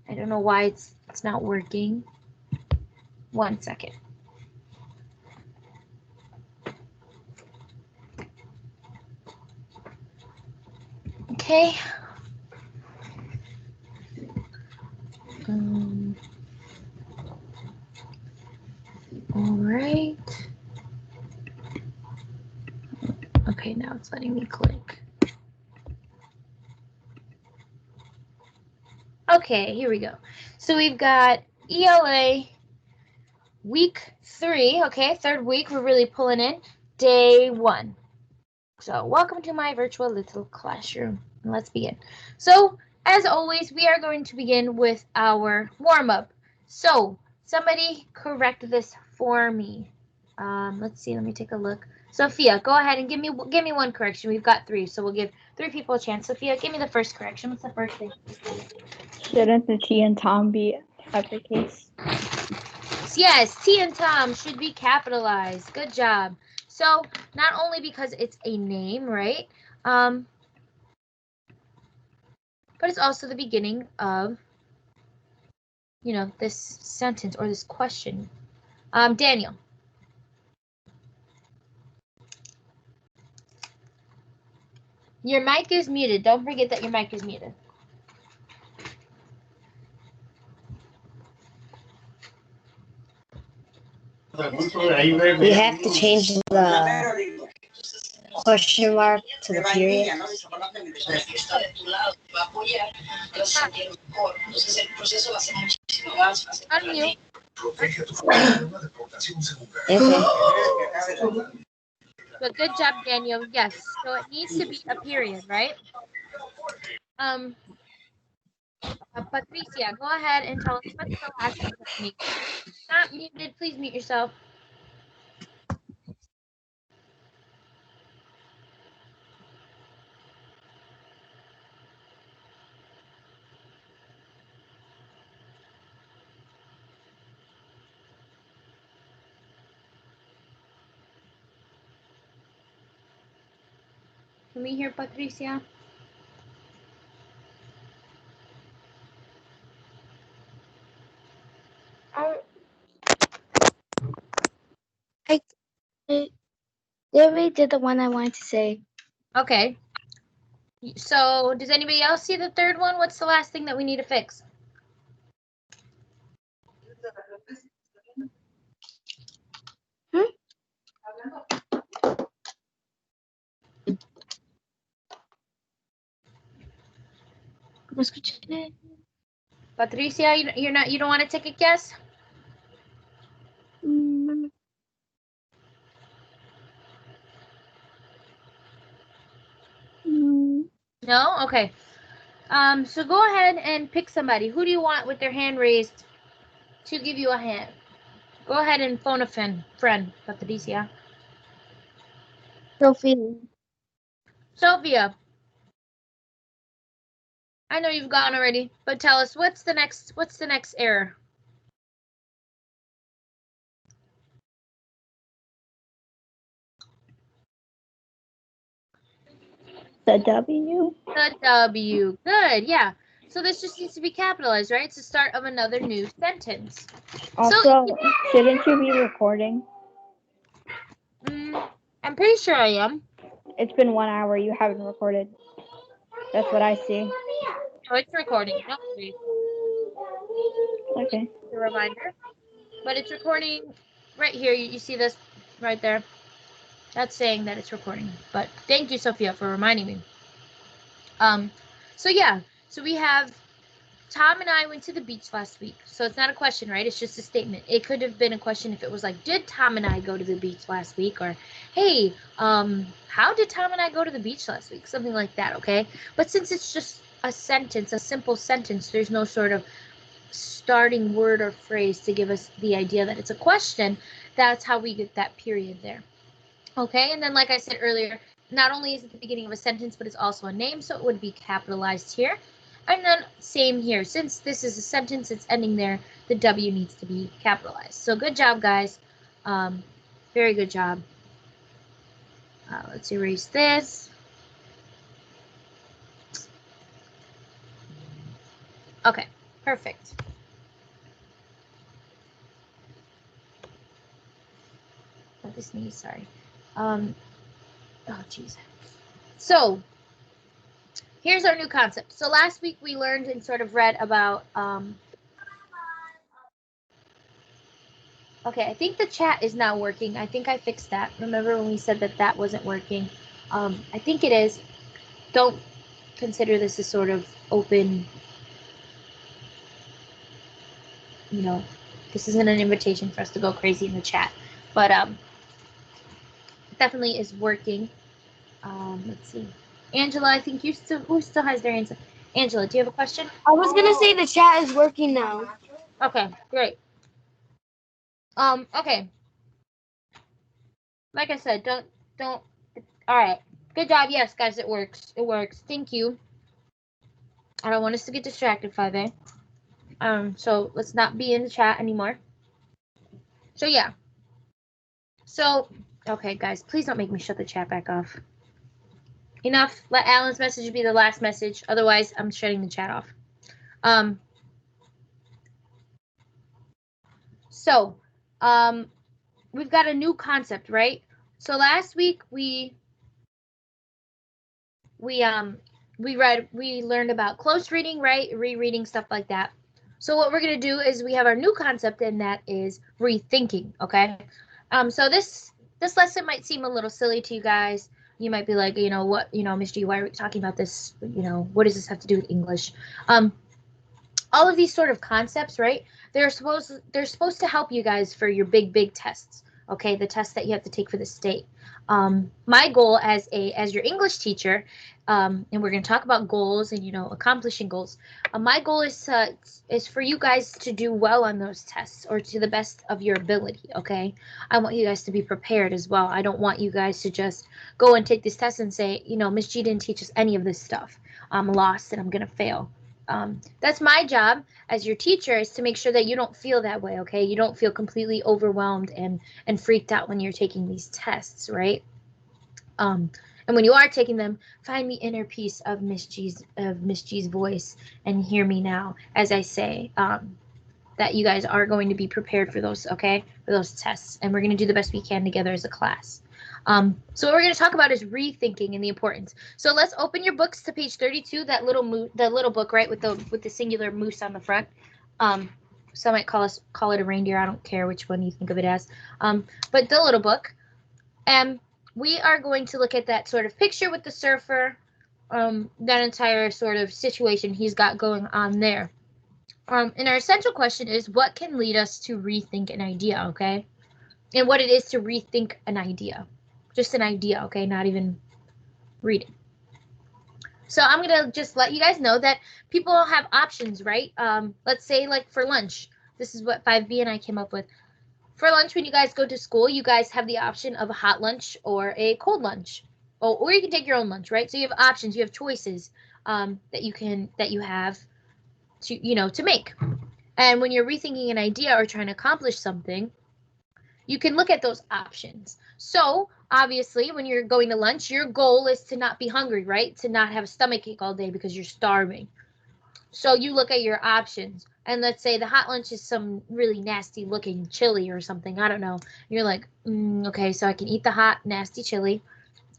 I don't know why it's not working. 1 second. Okay. All right. Okay, now it's letting me click. Okay, here we go. So we've got ELA week 3, okay, 3rd week, we're really pulling in, day 1. So welcome to my virtual little classroom. Let's begin. So as always, we are going to begin with our warm-up. So somebody correct this for me. Let's see, let me take a look. Sophia, go ahead and give me 1 correction. We've got 3, so we'll give 3 people a chance. Sophia, give me the first correction. What's the first thing? Shouldn't the T and Tom be uppercase? Yes, T and Tom should be capitalized. Good job. So not only because it's a name, right? But it's also the beginning of, this sentence or this question. Daniel. Your mic is muted. Don't forget that your mic is muted. We have to change the question mark to the period. Unmute. Okay. But good job, Daniel. Yes. So it needs to be a period, right? Patricia, go ahead and tell us what's the last thing that we need. Not muted. Please mute yourself. Can we hear Patricia? They already did the one I wanted to say. Okay. So does anybody else see the 3rd one? What's the last thing that we need to fix? Patricia, you don't want to take a guess? No? Okay. So go ahead and pick somebody. Who do you want with their hand raised to give you a hand? Go ahead and phone a friend, Patricia. Sophia. I know you've gone already, but tell us what's the next error? The W. The W. Good, yeah. So this just needs to be capitalized, right? It's the start of another new sentence. Also, shouldn't you be recording? I'm pretty sure I am. It's been 1 hour. You haven't recorded. That's what I see. Oh, it's recording. No, Okay. the reminder. But it's recording right here, you see this right there? That's saying that it's recording. But thank you, Sophia, for reminding me. So yeah, so we have Tom and I went to the beach last week. So it's not a question, right? It's just a statement. It could have been a question if it was like, did Tom and I go to the beach last week? Or, hey, how did Tom and I go to the beach last week? Something like that, okay? But since it's just a sentence, a simple sentence, there's no sort of starting word or phrase to give us the idea that it's a question. That's how we get that period there. Okay, and then like I said earlier, not only is it the beginning of a sentence, but it's also a name, so it would be capitalized here. And then same here, since this is a sentence, it's ending there, the W needs to be capitalized. So good job, guys. Very good job. Let's erase this. Okay, perfect. Oh, this sneeze, sorry. Oh, jeez. So here's our new concept. So last week we learned and sort of read about, okay, I think the chat is now working. I think I fixed that. Remember when we said that that wasn't working? I think it is. Don't consider this a sort of open, you know, this isn't an invitation for us to go crazy in the chat. But it definitely is working. Let's see. Angela, I think who still has their answer? Angela, do you have a question? I was gonna say the chat is working now. Okay, great. Okay. Like I said, don't, all right. Good job. Yes, guys, it works. It works. Thank you. I don't want us to get distracted, 5A. So let's not be in the chat anymore. So yeah. So, okay, guys, please don't make me shut the chat back off. Enough. Let Alan's message be the last message. Otherwise, I'm shutting the chat off. So, we've got a new concept, right? So last week we learned about close reading, right? Rereading, stuff like that. So what we're gonna do is we have our new concept, and that is rethinking. Okay. So this lesson might seem a little silly to you guys. You might be like, what, Miss G, why are we talking about this? What does this have to do with English? All of these sort of concepts, right? They're supposed to help you guys for your big tests. Okay, the tests that you have to take for the state. My goal as your English teacher, and we're going to talk about goals and accomplishing goals. My goal is for you guys to do well on those tests, or to the best of your ability. Okay, I want you guys to be prepared as well. I don't want you guys to just go and take this test and say, Miss G didn't teach us any of this stuff. I'm lost and I'm going to fail. That's my job as your teacher, is to make sure that you don't feel that way, okay? You don't feel completely overwhelmed and freaked out when you're taking these tests, right? And when you are taking them, find the inner peace of Miss G's voice and hear me now as I say that you guys are going to be prepared for those, okay? For those tests, and we're going to do the best we can together as a class. So what we're going to talk about is rethinking and the importance. So let's open your books to page 32, that little book, right, with the singular moose on the front. Some might call it a reindeer. I don't care which one you think of it as. But the little book. And we are going to look at that sort of picture with the surfer, that entire sort of situation he's got going on there. And our essential question is, what can lead us to rethink an idea, okay? And what it is to rethink an idea. Just an idea, okay? Not even reading. So I'm going to just let you guys know that people have options, right? Let's say like for lunch. This is what 5B and I came up with. For lunch, when you guys go to school, you guys have the option of a hot lunch or a cold lunch. Or you can take your own lunch, right? So you have options, you have choices that you have to make. And when you're rethinking an idea or trying to accomplish something, you can look at those options. So obviously, when you're going to lunch, your goal is to not be hungry, right? To not have a stomachache all day because you're starving. So you look at your options. And let's say the hot lunch is some really nasty looking chili or something. I don't know. You're like, okay, so I can eat the hot, nasty chili.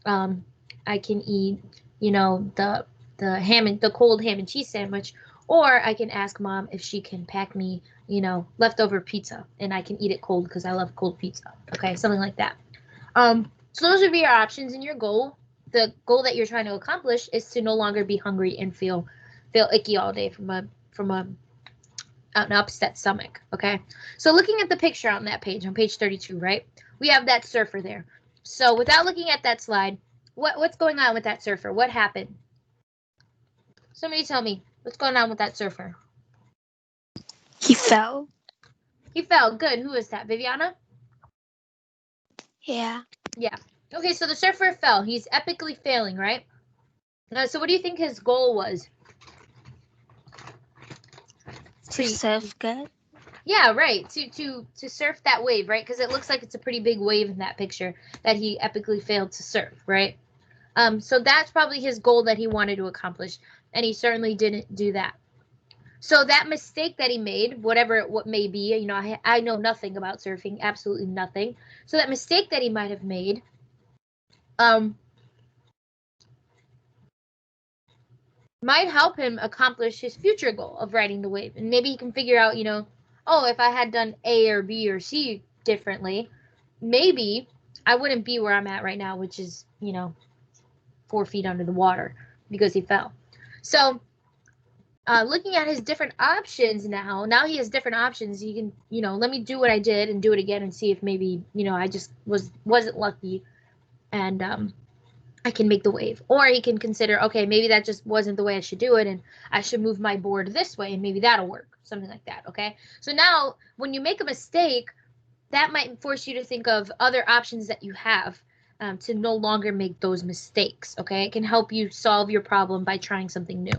I can eat, the the cold ham and cheese sandwich, or I can ask mom if she can pack me, leftover pizza and I can eat it cold because I love cold pizza. Okay, something like that. So those would be your options, and your goal. The goal that you're trying to accomplish is to no longer be hungry and feel icky all day from an upset stomach. Okay, so looking at the picture on that page, on page 32, right? We have that surfer there. So without looking at that slide, what's going on with that surfer? What happened? Somebody tell me what's going on with that surfer. He fell. He fell. Good. Who is that? Viviana? Yeah. Yeah. Okay, so the surfer fell. He's epically failing, right? So what do you think his goal was? To surf good. Yeah, right. To surf that wave, right? Because it looks like it's a pretty big wave in that picture that he epically failed to surf, right? So that's probably his goal that he wanted to accomplish, and he certainly didn't do that. So that mistake that he made, what may be, I know nothing about surfing, absolutely nothing. So that mistake that he might have made, might help him accomplish his future goal of riding the wave. And maybe he can figure out, oh, if I had done A or B or C differently, maybe I wouldn't be where I'm at right now, which is, 4 feet under the water because he fell. So looking at his different options now he has different options. He can, let me do what I did and do it again and see if maybe, I just wasn't lucky and I can make the wave. Or he can consider, okay, maybe that just wasn't the way I should do it and I should move my board this way and maybe that'll work. Something like that, okay? So now when you make a mistake, that might force you to think of other options that you have to no longer make those mistakes, okay? It can help you solve your problem by trying something new.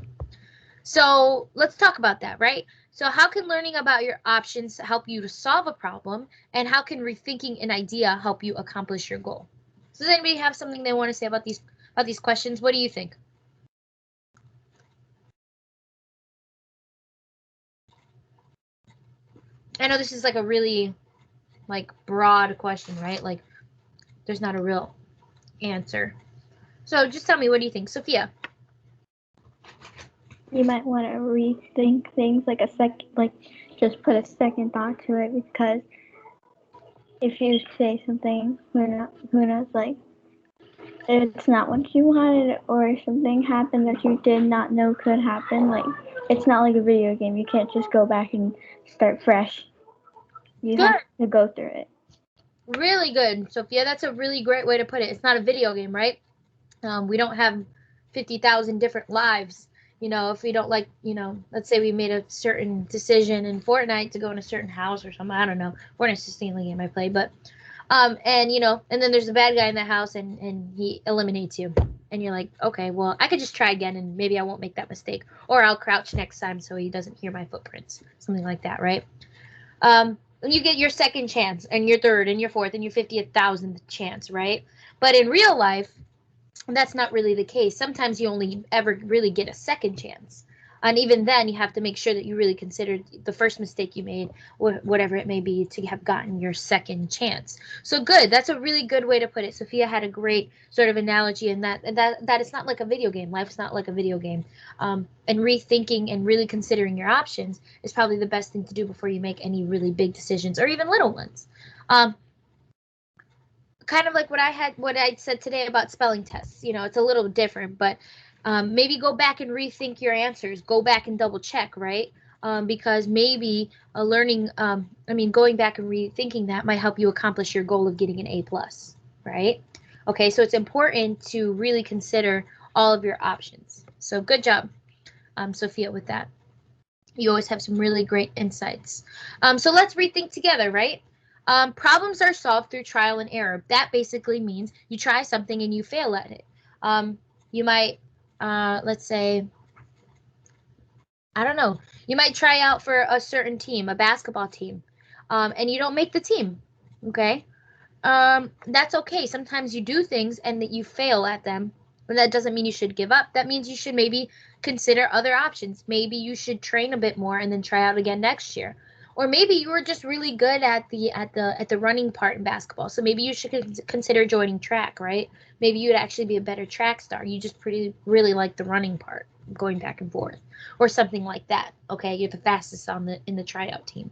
So let's talk about that, right? So how can learning about your options help you to solve a problem, and how can rethinking an idea help you accomplish your goal? So does anybody have something they want to say about these questions? What do you think? I know this is like a really broad question, right? Like there's not a real answer. So just tell me, what do you think, Sophia? You might want to rethink things just put a second thought to it, because if you say something, who knows, it's not what you wanted, or something happened that you did not know could happen. It's not like a video game. You can't just go back and start fresh. You have to go through it. Really good, Sophia. That's a really great way to put it. It's not a video game, right? We don't have 50,000 different lives. If we don't let's say we made a certain decision in Fortnite to go in a certain house or something. I don't know. Fortnite's just the only game I play, but and then there's a bad guy in the house and he eliminates you. And you're like, okay, well, I could just try again and maybe I won't make that mistake. Or I'll crouch next time so he doesn't hear my footprints. Something like that, right? You get your second chance and your third and your fourth and your 50,000th chance, right? But in real life, that's not really the case. Sometimes you only ever really get a second chance. And even then, you have to make sure that you really considered the first mistake you made, whatever it may be, to have gotten your second chance. So good. That's a really good way to put it. Sophia had a great sort of analogy in that it's not like a video game. Life's not like a video game. And rethinking and really considering your options is probably the best thing to do before you make any really big decisions or even little ones. Kind of like what I said today about spelling tests. It's a little different, but maybe go back and rethink your answers. Go back and double check, right? Because maybe going back and rethinking that might help you accomplish your goal of getting an A+, right? Okay, so it's important to really consider all of your options. So good job, Sophia, with that. You always have some really great insights. So let's rethink together, right? Problems are solved through trial and error. That basically means you try something and you fail at it. You might, let's say, I don't know, you might try out for a certain team, a basketball team, and you don't make the team, okay? That's okay. Sometimes you do things and that you fail at them, but that doesn't mean you should give up. That means you should maybe consider other options. Maybe you should train a bit more and then try out again next year. Or maybe you were just really good at the running part in basketball. So maybe you should consider joining track, right? Maybe you'd actually be a better track star. You just really like the running part, going back and forth, or something like that. Okay, you're the fastest in the tryout team.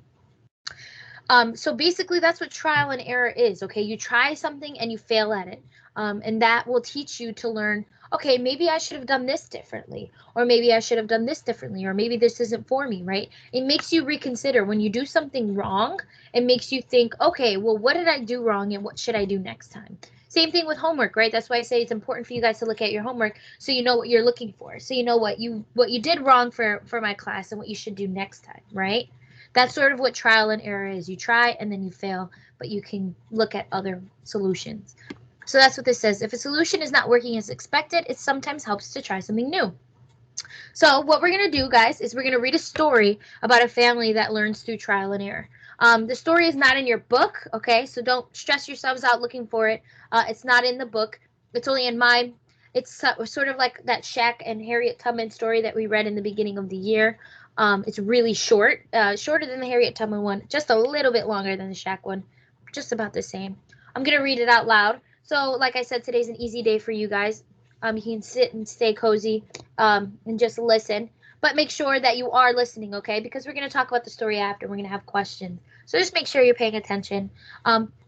So basically that's what trial and error is, okay? You try something and you fail at it. And that will teach you to learn, okay, maybe I should have done this differently, or maybe I should have done this differently, or maybe this isn't for me, right? It makes you reconsider. When you do something wrong, it makes you think, okay, well, what did I do wrong and what should I do next time? Same thing with homework, right? That's why I say it's important for you guys to look at your homework so you know what you're looking for. So you know what you did wrong for my class and what you should do next time, right? That's sort of what trial and error is. You try and then you fail, but you can look at other solutions. So that's what this says. If a solution is not working as expected, it sometimes helps to try something new. So what we're going to do, guys, is we're going to read a story about a family that learns through trial and error. The story is not in your book, okay? So don't stress yourselves out looking for it. It's not in the book. It's only in mine. It's sort of like that Shaq and Harriet Tubman story that we read in the beginning of the year. It's really short, shorter than the Harriet Tubman one, just a little bit longer than the Shaq one, just about the same. I'm going to read it out loud. So like I said, today's an easy day for you guys. You can sit and stay cozy and just listen. But make sure that you are listening, okay? Because we're going to talk about the story after. We're going to have questions. So just make sure you're paying attention.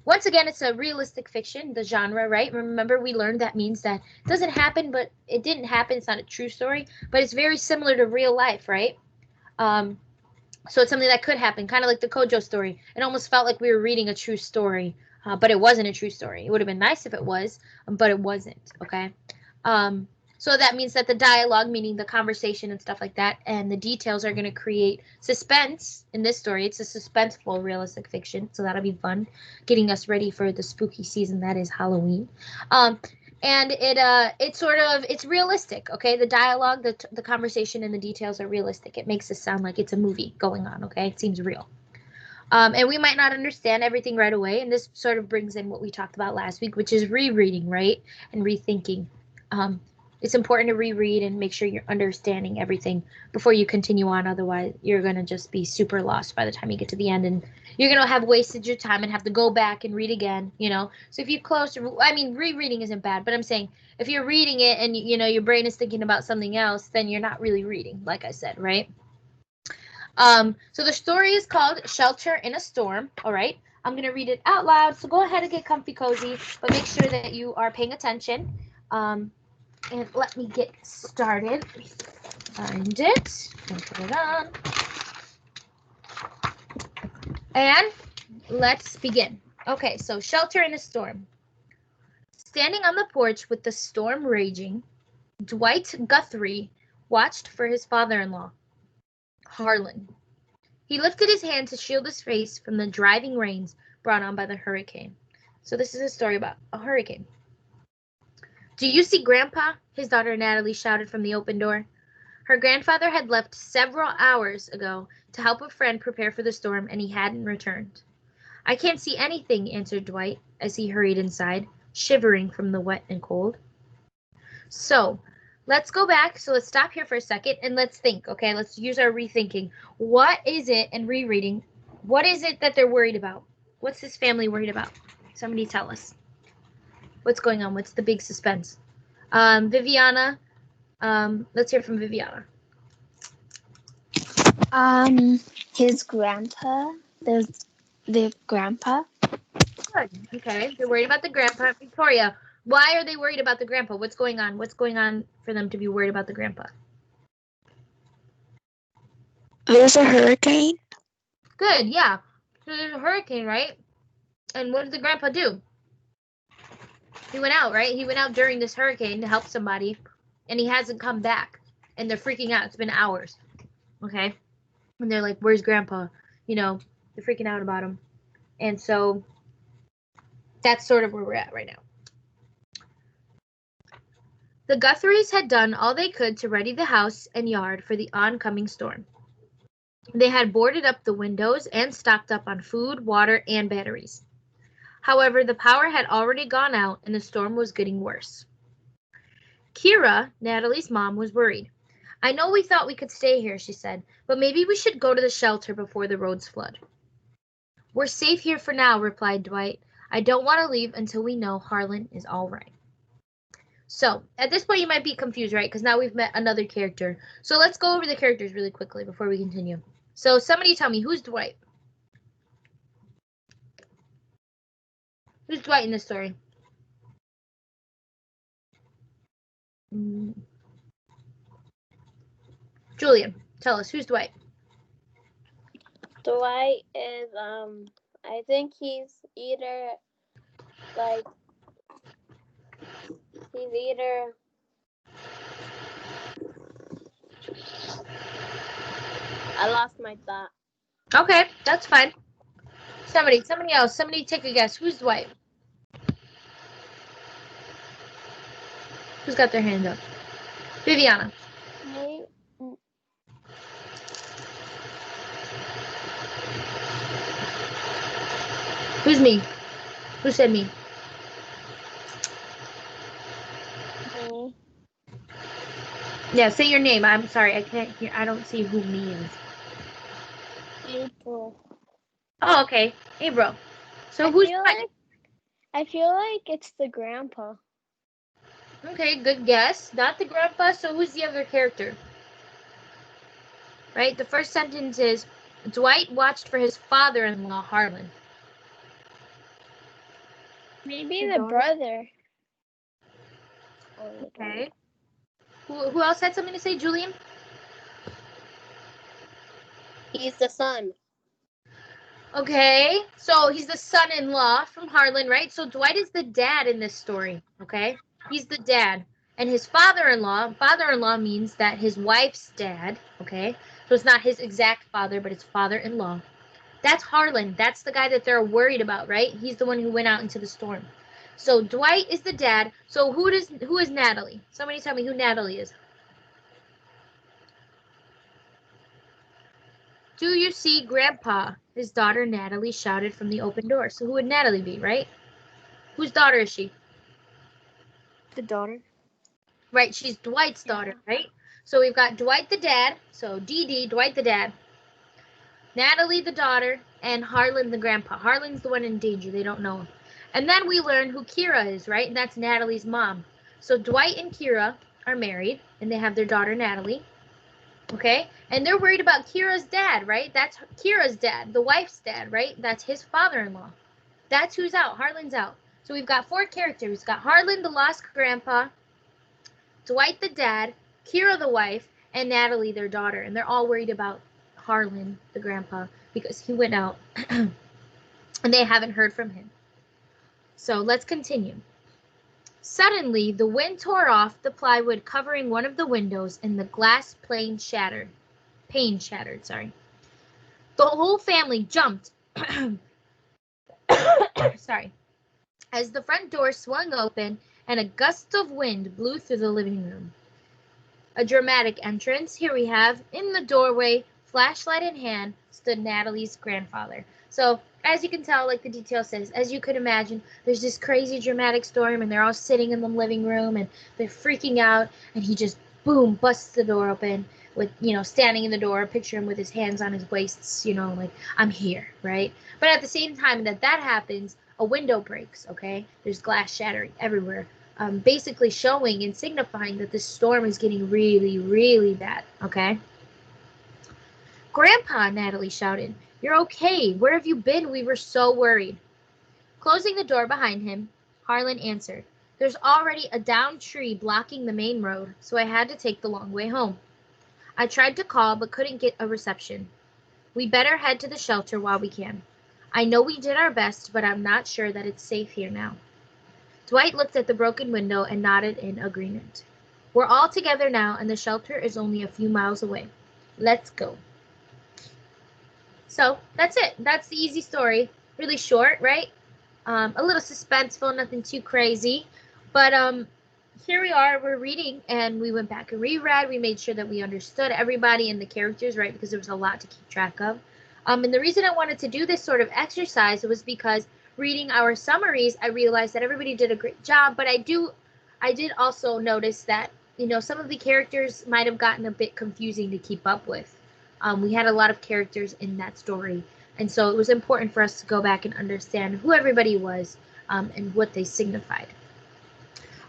Once again, it's a realistic fiction, the genre, right? Remember, we learned that means that it doesn't happen, but it didn't happen. It's not a true story, but it's very similar to real life, right? So it's something that could happen, kind of like the Kojo story. It almost felt like we were reading a true story, but it wasn't a true story. It would have been nice if it was, but it wasn't, okay? So that means that the dialogue, meaning the conversation and stuff like that, and the details are going to create suspense in this story. It's a suspenseful realistic fiction, so that'll be fun, getting us ready for the spooky season that is Halloween. And it's realistic, okay? The dialogue, the conversation, and the details are realistic. It makes it sound like it's a movie going on, okay? It seems real. And we might not understand everything right away, and this sort of brings in what we talked about last week, which is rereading, right? And rethinking. It's important to reread and make sure you're understanding everything before you continue on. Otherwise, you're going to just be super lost by the time you get to the end, and you're going to have wasted your time and have to go back and read again, you know? So if you rereading isn't bad, but I'm saying if you're reading it and, you know, your brain is thinking about something else, then you're not really reading, like I said, right? So the story is called Shelter in a Storm, all right? I'm going to read it out loud, so go ahead and get comfy cozy, but make sure that you are paying attention. And let me get started. Find it and put it on. And let's begin. Okay, so Shelter in a Storm. Standing on the porch with the storm raging, Dwight Guthrie watched for his father-in-law, Harlan. He lifted his hand to shield his face from the driving rains brought on by the hurricane. So this is a story about a hurricane. "Do you see Grandpa?" his daughter Natalie shouted from the open door. Her grandfather had left several hours ago to help a friend prepare for the storm, and he hadn't returned. "I can't see anything," answered Dwight as he hurried inside, shivering from the wet and cold. So let's go back. So let's stop here for a second and let's think, okay? Let's use our rethinking. What is it, and rereading, what is it that they're worried about? What's this family worried about? Somebody tell us. What's going on? What's the big suspense? Viviana, let's hear from Viviana. His grandpa, the grandpa. Good. Okay, they're worried about the grandpa. Victoria, why are they worried about the grandpa? What's going on? What's going on for them to be worried about the grandpa? There's a hurricane. Good, yeah. So there's a hurricane, right? And what did the grandpa do? He went out, right? He went out during this hurricane to help somebody, and he hasn't come back. And they're freaking out. It's been hours, okay? And they're like, where's Grandpa? You know, they're freaking out about him. And so that's sort of where we're at right now. The Guthries had done all they could to ready the house and yard for the oncoming storm. They had boarded up the windows and stocked up on food, water, and batteries. However, the power had already gone out and the storm was getting worse. Kira, Natalie's mom, was worried. I know we thought we could stay here, she said, but maybe we should go to the shelter before the roads flood. We're safe here for now, replied Dwight. I don't want to leave until we know Harlan is all right. So, at this point you might be confused, right? Because now we've met another character. So let's go over the characters really quickly before we continue. So somebody tell me, who's Dwight? Who's Dwight in this story? Julian, tell us, who's Dwight? Dwight is I think he's either like I lost my thought. Okay, that's fine. Somebody else, somebody take a guess. Who's Dwight? Who's got their hand up? Viviana. Who's me? Who said me? Me. Yeah, say your name. I'm sorry, I can't hear. I don't see who me is. April. Oh, okay. April. So who's Dwight? I feel like it's the grandpa. Okay, good guess. Not the grandpa, so who's the other character? Right? The first sentence is, Dwight watched for his father-in-law, Harlan. Maybe the brother. Okay. Who else had something to say, Julian? He's the son. Okay, so he's the son-in-law from Harlan, right? So Dwight is the dad in this story, okay? He's the dad. And his father-in-law means that his wife's dad, okay? So it's not his exact father, but it's father-in-law. That's Harlan. That's the guy that they're worried about, right? He's the one who went out into the storm. So Dwight is the dad. So who is Natalie? Somebody tell me who Natalie is. Do you see Grandpa? His daughter Natalie shouted from the open door. So who would Natalie be, right? Whose daughter is she? The daughter. Right, she's Dwight's daughter, right? So we've got Dwight the dad. So DD, Dwight the dad. Natalie the daughter, and Harlan the grandpa. Harlan's the one in danger. They don't know him. And then we learn who Kira is, right? And that's Natalie's mom. So Dwight and Kira are married, and they have their daughter Natalie. Okay? And they're worried about Kira's dad, right? That's Kira's dad, the wife's dad, right? That's his father-in-law. That's who's out. Harlan's out. So we've got 4 characters. We've got Harlan, the lost grandpa, Dwight, the dad, Kira, the wife, and Natalie, their daughter. And they're all worried about Harlan, the grandpa, because he went out and they haven't heard from him. So let's continue. Suddenly, the wind tore off the plywood covering one of the windows and the glass pane shattered. The whole family jumped sorry, as the front door swung open and a gust of wind blew through the living room. A dramatic entrance. Here we have, in the doorway, flashlight in hand, stood Natalie's grandfather. So, as you can tell, like the detail says, as you could imagine, there's this crazy dramatic storm and they're all sitting in the living room and they're freaking out, and he just, boom, busts the door open with, standing in the door. Picture him with his hands on his waists, like, I'm here, right? But at the same time that happens, a window breaks, okay? There's glass shattering everywhere. Basically showing and signifying that this storm is getting really, really bad, okay? Grandpa, Natalie shouted, you're okay. Where have you been? We were so worried. Closing the door behind him, Harlan answered, there's already a downed tree blocking the main road, so I had to take the long way home. I tried to call but couldn't get a reception. We better head to the shelter while we can. I know we did our best, but I'm not sure that it's safe here now. Dwight looked at the broken window and nodded in agreement. We're all together now, and the shelter is only a few miles away. Let's go. So that's it. That's the easy story. Really short, right? A little suspenseful, nothing too crazy. But here we are. We're reading, and we went back and reread. We made sure that we understood everybody and the characters, right? Because there was a lot to keep track of. And the reason I wanted to do this sort of exercise was because reading our summaries, I realized that everybody did a great job, but I did also notice that you know, some of the characters might have gotten a bit confusing to keep up with. We had a lot of characters in that story, and so it was important for us to go back and understand who everybody was and what they signified.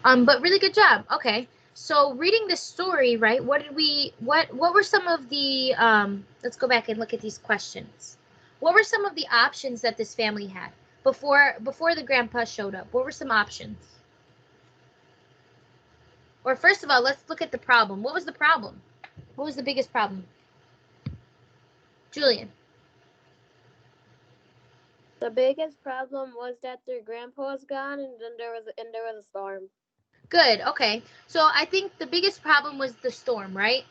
But really good job. Okay, so reading this story, right? What were some of the? Let's go back and look at these questions. What were some of the options that this family had before the grandpa showed up? What were some options? Or first of all, let's look at the problem. What was the problem? What was the biggest problem? Julian. The biggest problem was that their grandpa was gone, and then there was a storm. Good. Okay. So I think the biggest problem was the storm, right?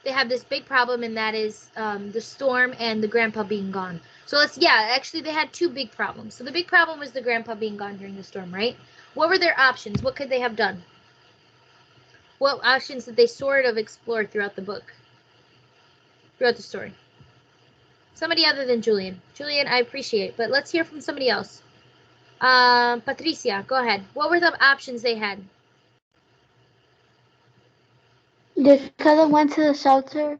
They have this big problem, and that is the storm and the grandpa being gone. So actually they had two big problems. So the big problem was the grandpa being gone during the storm, right? What were their options? What could they have done? What options did they sort of explore throughout the book? Throughout the story? Somebody other than Julian. Julian, I appreciate, but let's hear from somebody else. Patricia, go ahead. What were the options they had? They could have went to the shelter.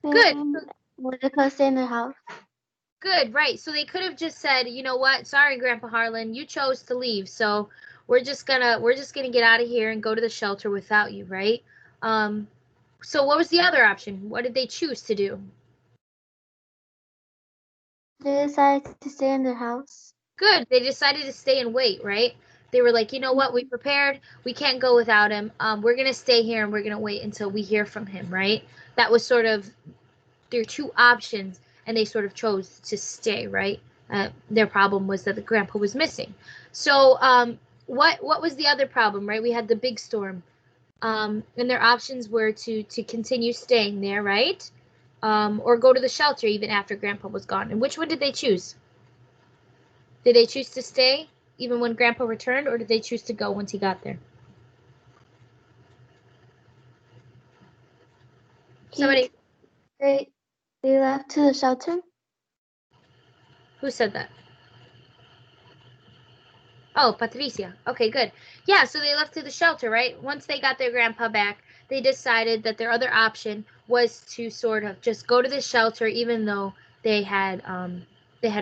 Good. Or they could have stayed in the house. Good, right. So they could have just said, you know what? Sorry, Grandpa Harlan, you chose to leave, so we're just gonna get out of here and go to the shelter without you, right? So what was the other option? What did they choose to do? They decided to stay in the house. Good. They decided to stay and wait, right? They were like, you know what? We prepared. We can't go without him. We're gonna stay here and we're gonna wait until we hear from him, right? That was sort of their two options, and they sort of chose to stay, right? Their problem was that the grandpa was missing. So what was the other problem, right? We had the big storm, and their options were to continue staying there, right? Or go to the shelter even after grandpa was gone. And which one did they choose? Did they choose to stay even when grandpa returned, or did they choose to go once he got there? Somebody. They left to the shelter. Who said that? Oh, Patricia. Okay, good. Yeah, so they left to the shelter, right? Once they got their grandpa back, they decided that their other option was to sort of just go to the shelter, even though they had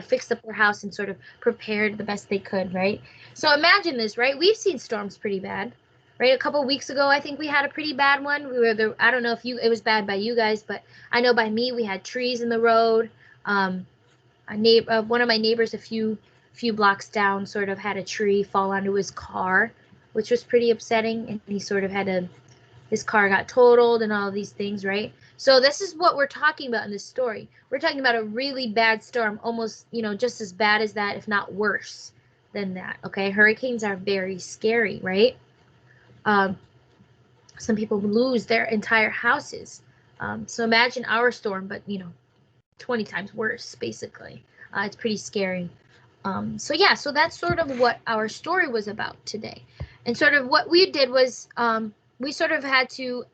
fixed up their house and sort of prepared the best they could, right? So imagine this, right? We've seen storms pretty bad, right? A couple weeks ago, I think we had a pretty bad one. I don't know if it was bad by you guys, but I know by me, we had trees in the road. One of my neighbors a few blocks down sort of had a tree fall onto his car, which was pretty upsetting, and he sort of his car got totaled and all of these things, right? So this is what we're talking about in this story. We're talking about a really bad storm, almost, just as bad as that, if not worse than that, okay? Hurricanes are very scary, right? Some people lose their entire houses. So imagine our storm, but 20 times worse, basically. It's pretty scary. So that's sort of what our story was about today. And sort of what we did was we sort of had to,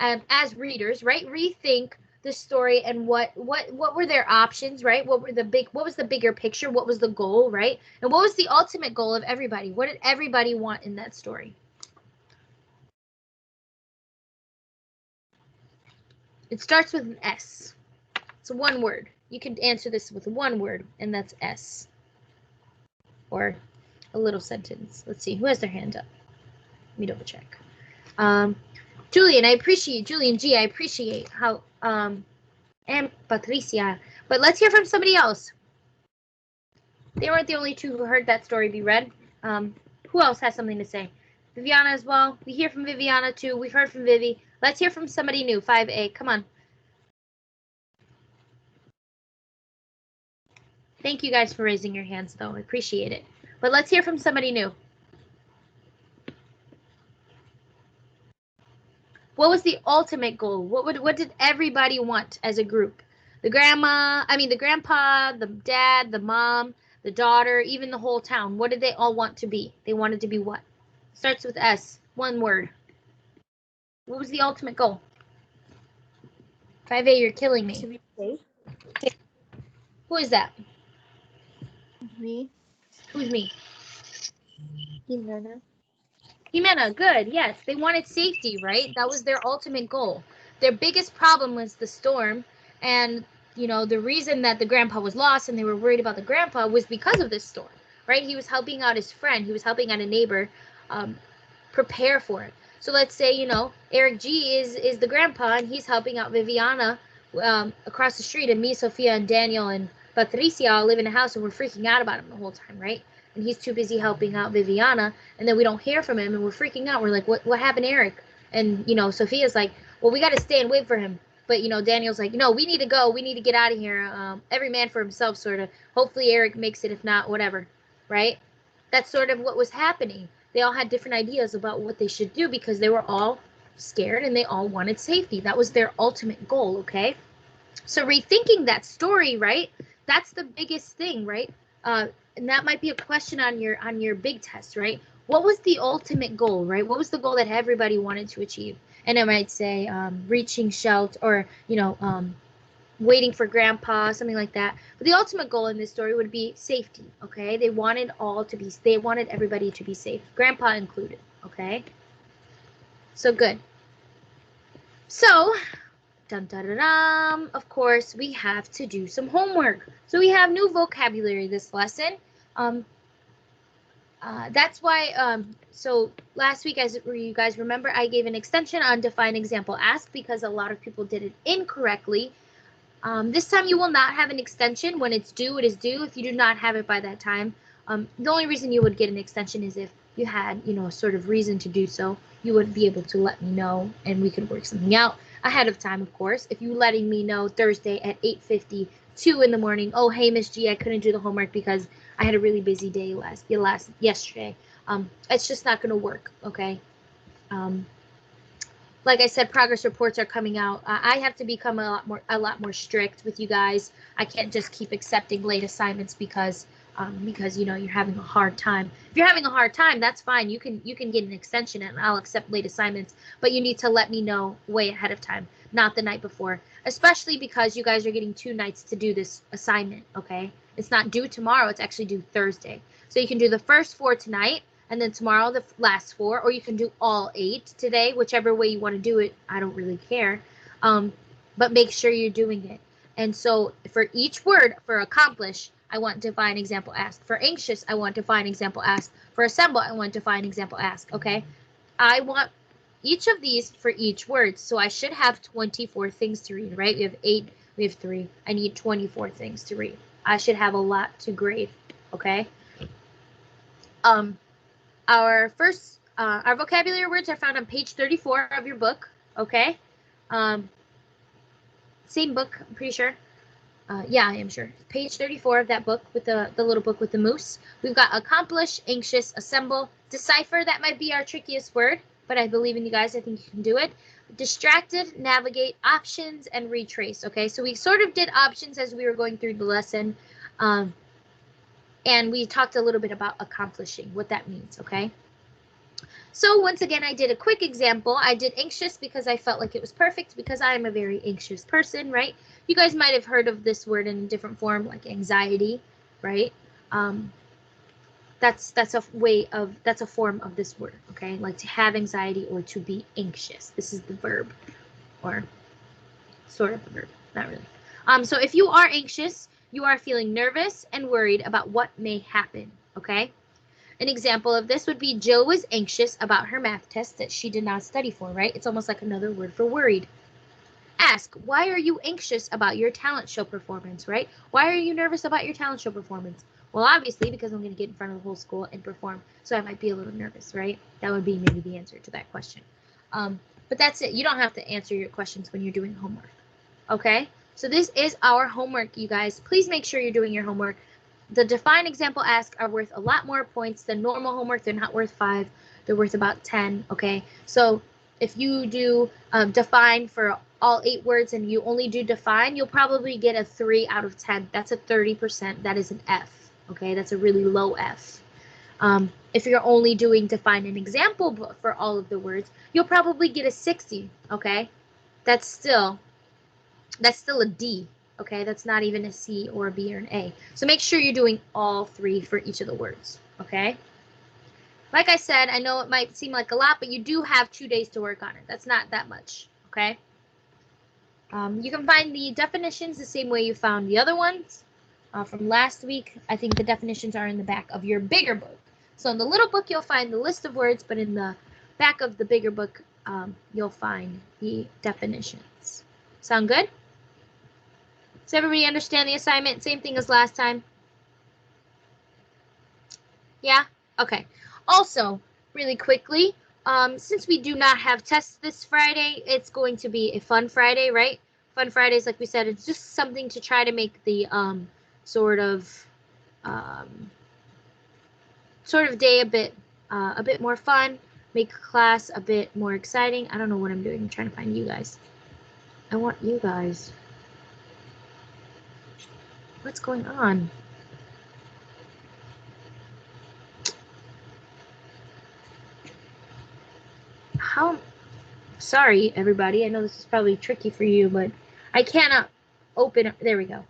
as readers, right, rethink the story and what were their options, right? What was the bigger picture? What was the goal, right? And what was the ultimate goal of everybody? What did everybody want in that story? It starts with an S. It's one word. You can answer this with one word, and that's S. Or a little sentence. Let's see, who has their hand up? Let me double check. Julian, Julian G, I appreciate how, and Patricia. But let's hear from somebody else. They weren't the only two who heard that story be read. Who else has something to say? Viviana as well. We hear from Viviana too. We've heard from Vivi. Let's hear from somebody new. 5A, come on. Thank you guys for raising your hands, though. I appreciate it. But let's hear from somebody new. What was the ultimate goal? What did everybody want as a group? The grandpa, the dad, the mom, the daughter, even the whole town. What did they all want to be? They wanted to be what? Starts with S. One word. What was the ultimate goal? 5A, you're killing me. To be safe. Who is that? Me. Who's me? Nana. Jimena, good. Yes, they wanted safety, right? That was their ultimate goal. Their biggest problem was the storm, and the reason that the grandpa was lost and they were worried about the grandpa was because of this storm, right? He was helping out his friend. He was helping out a neighbor prepare for it. So let's say Eric G is the grandpa and he's helping out Viviana across the street, and me, Sophia, and Daniel and Patricia all live in a house and we're freaking out about him the whole time, right? And he's too busy helping out Viviana, and then we don't hear from him and we're freaking out. We're like, what happened to Eric? And Sophia's like, well, we got to stay and wait for him. But Daniel's like, no, we need to go. We need to get out of here. Every man for himself, sort of. Hopefully Eric makes it. If not, whatever, right? That's sort of what was happening. They all had different ideas about what they should do because they were all scared and they all wanted safety. That was their ultimate goal, okay? So rethinking that story, right? That's the biggest thing, right? And that might be a question on your big test, right? What was the ultimate goal, right? What was the goal that everybody wanted to achieve? And I might say reaching shelter, or waiting for grandpa, something like that. But the ultimate goal in this story would be safety, okay? They wanted everybody to be safe, grandpa included, okay? So good. So, dun, dun, dun, dun, of course, we have to do some homework. So we have new vocabulary this lesson. That's why, so last week, as you guys remember, I gave an extension on define, example, ask, because a lot of people did it incorrectly. This time you will not have an extension. When it's due, it is due. If you do not have it by that time, the only reason you would get an extension is if you had, a sort of reason to do so. You would be able to let me know and we could work something out ahead of time, of course. If you letting me know Thursday at 8:52 in the morning, oh, hey, Miss G, I couldn't do the homework because I had a really busy day yesterday. It's just not going to work, okay? Like I said, progress reports are coming out. I have to become a lot more strict with you guys. I can't just keep accepting late assignments because you're having a hard time. If you're having a hard time, that's fine. You can get an extension and I'll accept late assignments, but you need to let me know way ahead of time, not the night before. Especially because you guys are getting 2 nights to do this assignment, okay? It's not due tomorrow, it's actually due Thursday. So you can do the first 4 tonight, and then tomorrow the last 4, or you can do all 8 today, whichever way you want to do it. I don't really care. But make sure you're doing it. And so for each word, for accomplish, I want define, example, ask. For anxious, I want define, example, ask. For assemble, I want define, example, ask. Okay? I want each of these for each word. So I should have 24 things to read, right? We have 8, we have 3. I need 24 things to read. I should have a lot to grade. Okay? Our vocabulary words are found on page 34 of your book. Okay? Same book, I'm pretty sure. Yeah, I am sure. Page 34 of that book with the little book with the moose. We've got accomplish, anxious, assemble, decipher. That might be our trickiest word, but I believe in you guys. I think you can do it. Distracted, navigate, options, and retrace. Okay, so we sort of did options as we were going through the lesson. And we talked a little bit about accomplishing, what that means, okay? So once again, I did a quick example. I did anxious because I felt like it was perfect because I am a very anxious person, right? You guys might have heard of this word in a different form, like anxiety, right? That's a form of this word, okay? Like to have anxiety or to be anxious. This is the verb, or sort of the verb, not really. So if you are anxious, you are feeling nervous and worried about what may happen, okay? An example of this would be Jill was anxious about her math test that she did not study for, right? It's almost like another word for worried. Ask, why are you anxious about your talent show performance, right? Why are you nervous about your talent show performance? Well, obviously, because I'm going to get in front of the whole school and perform, so I might be a little nervous, right? That would be maybe the answer to that question. But that's it. You don't have to answer your questions when you're doing homework, okay? So this is our homework, you guys. Please make sure you're doing your homework. The define, example, ask are worth a lot more points than normal homework. They're not worth 5. They're worth about 10, okay? So if you do define for all 8 words and you only do define, you'll probably get a 3 out of 10. That's a 30%. That is an F, okay? That's a really low F. If you're only doing define an example for all of the words, you'll probably get a 60, okay? That's still a D, okay? That's not even a C or a B or an A. So make sure you're doing all 3 for each of the words, okay? Like I said, I know it might seem like a lot, but you do have 2 days to work on it. That's not that much, okay? You can find the definitions the same way you found the other ones from last week. I think the definitions are in the back of your bigger book. So in the little book, you'll find the list of words, but in the back of the bigger book, you'll find the definitions. Sound good? Does everybody understand the assignment? Same thing as last time? Yeah? Okay. Also, really quickly, since we do not have tests this Friday, it's going to be a fun Friday, right? Fun Fridays, like we said, it's just something to try to make the sort of day a bit more fun, make class a bit more exciting. I don't know what I'm doing. I'm trying to find you guys. I want you guys. What's going on? How? Sorry, everybody. I know this is probably tricky for you, but I cannot open. There we go.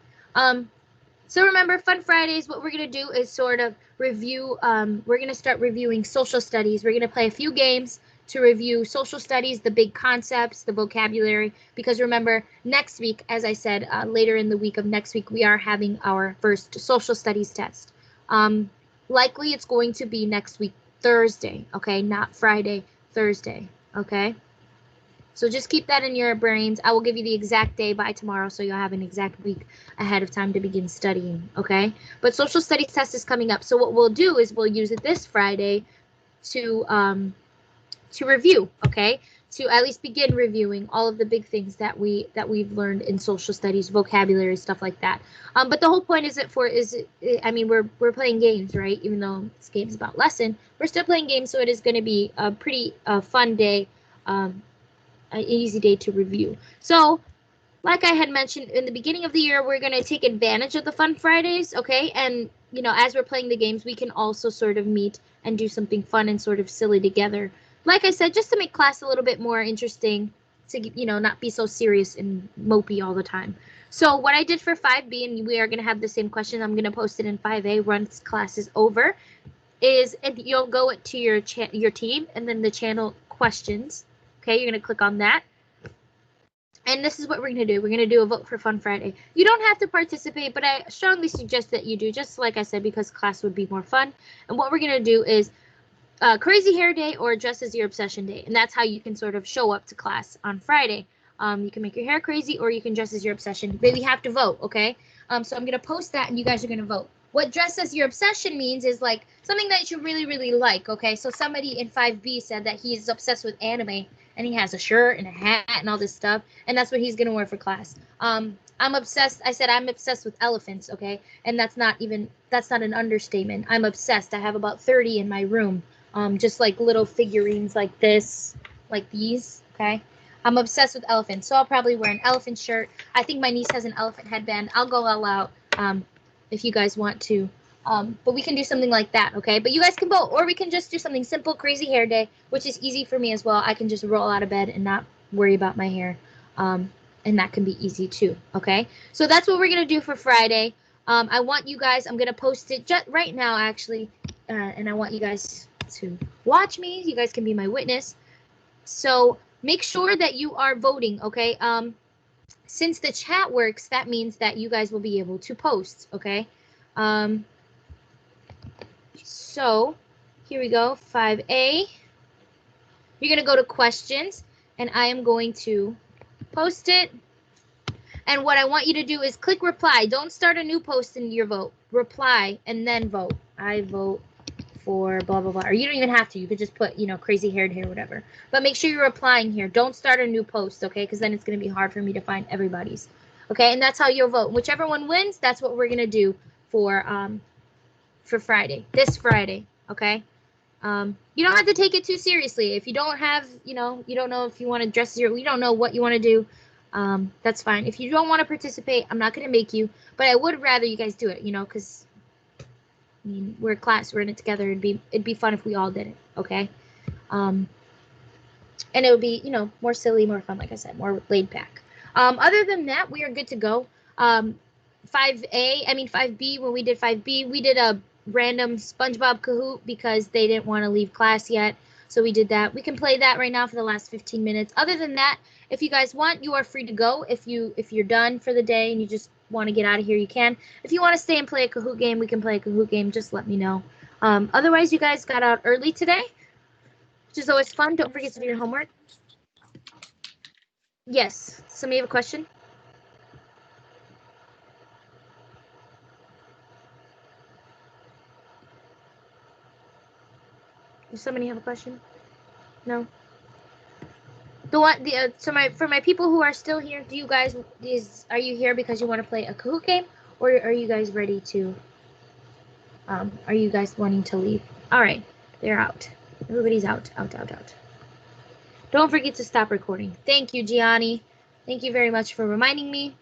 So remember, Fun Fridays, what we're going to do is sort of review. We're going to start reviewing social studies. We're going to play a few games to review social studies, the big concepts, the vocabulary. Because remember, next week, as I said, later in the week of next week, we are having our first social studies test. Likely it's going to be next week, Thursday, okay? Not Friday, Thursday, okay? So just keep that in your brains. I will give you the exact day by tomorrow, so you'll have an exact week ahead of time to begin studying, okay? But social studies test is coming up, so what we'll do is we'll use it this Friday to review, okay? To at least begin reviewing all of the big things that we've learned in social studies, vocabulary, stuff like that. But the whole point we're playing games, right? Even though this game's about lesson, we're still playing games, so it is going to be a pretty fun day. An easy day to review. So, like I had mentioned in the beginning of the year, we're going to take advantage of the Fun Fridays, okay? And, as we're playing the games, we can also sort of meet and do something fun and sort of silly together. Like I said, just to make class a little bit more interesting, to, not be so serious and mopey all the time. So what I did for 5B, and we are going to have the same question, I'm going to post it in 5A once class is over, is you'll go to your team and then the channel questions. Okay, you're going to click on that. And this is what we're going to do. We're going to do a vote for Fun Friday. You don't have to participate, but I strongly suggest that you do, just like I said, because class would be more fun. And what we're going to do is Crazy Hair Day or Dress as Your Obsession Day. And that's how you can sort of show up to class on Friday. You can make your hair crazy or you can dress as your obsession. But we have to vote, okay? So I'm going to post that and you guys are going to vote. What dress as your obsession means is like something that you really, really like, okay? So somebody in 5B said that he's obsessed with anime and he has a shirt and a hat and all this stuff, and that's what he's going to wear for class. I'm obsessed. I said I'm obsessed with elephants, okay? And that's not an understatement. I'm obsessed. I have about 30 in my room, just like little figurines like this, like these, okay? I'm obsessed with elephants, so I'll probably wear an elephant shirt. I think my niece has an elephant headband. I'll go all out if you guys want to. But we can do something like that, okay? But you guys can vote, or we can just do something simple, Crazy Hair Day, which is easy for me as well. I can just roll out of bed and not worry about my hair, and that can be easy too, okay? So that's what we're going to do for Friday. I want you guys, I'm going to post it just right now, actually, and I want you guys to watch me. You guys can be my witness. So make sure that you are voting, okay? Since the chat works, that means that you guys will be able to post, okay? So here we go, 5A. You're going to go to questions, and I am going to post it. And what I want you to do is click reply. Don't start a new post in your vote. Reply and then vote. I vote for blah, blah, blah. Or you don't even have to. You could just put, crazy haired hair, whatever. But make sure you're replying here. Don't start a new post, okay? Because then it's going to be hard for me to find everybody's. Okay, and that's how you'll vote. Whichever one wins, that's what we're going to do for Friday, this Friday, okay? You don't have to take it too seriously. If you don't have, you don't know if you want to dress you don't know what you want to do, that's fine. If you don't want to participate, I'm not going to make you, but I would rather you guys do it, because, we're a class, we're in it together. It'd be fun if we all did it, okay? And it would be, more silly, more fun, like I said, more laid back. Other than that, we are good to go. 5B, when we did 5B, we did a random SpongeBob Kahoot because they didn't want to leave class yet. So we did that. We can play that right now for the last 15 minutes. Other than that, if you guys want, you are free to go. If you're done for the day and you just want to get out of here, you can. If you want to stay and play a Kahoot game, we can play a Kahoot game. Just let me know. Otherwise, you guys got out early today, which is always fun. Don't forget to do your homework. Yes. Somebody have a question? Does somebody have a question? No. For my people who are still here, do you guys are you here because you want to play a Kahoot game, or are you guys ready to? Are you guys wanting to leave? All right, they're out. Everybody's out. Don't forget to stop recording. Thank you, Gianni. Thank you very much for reminding me.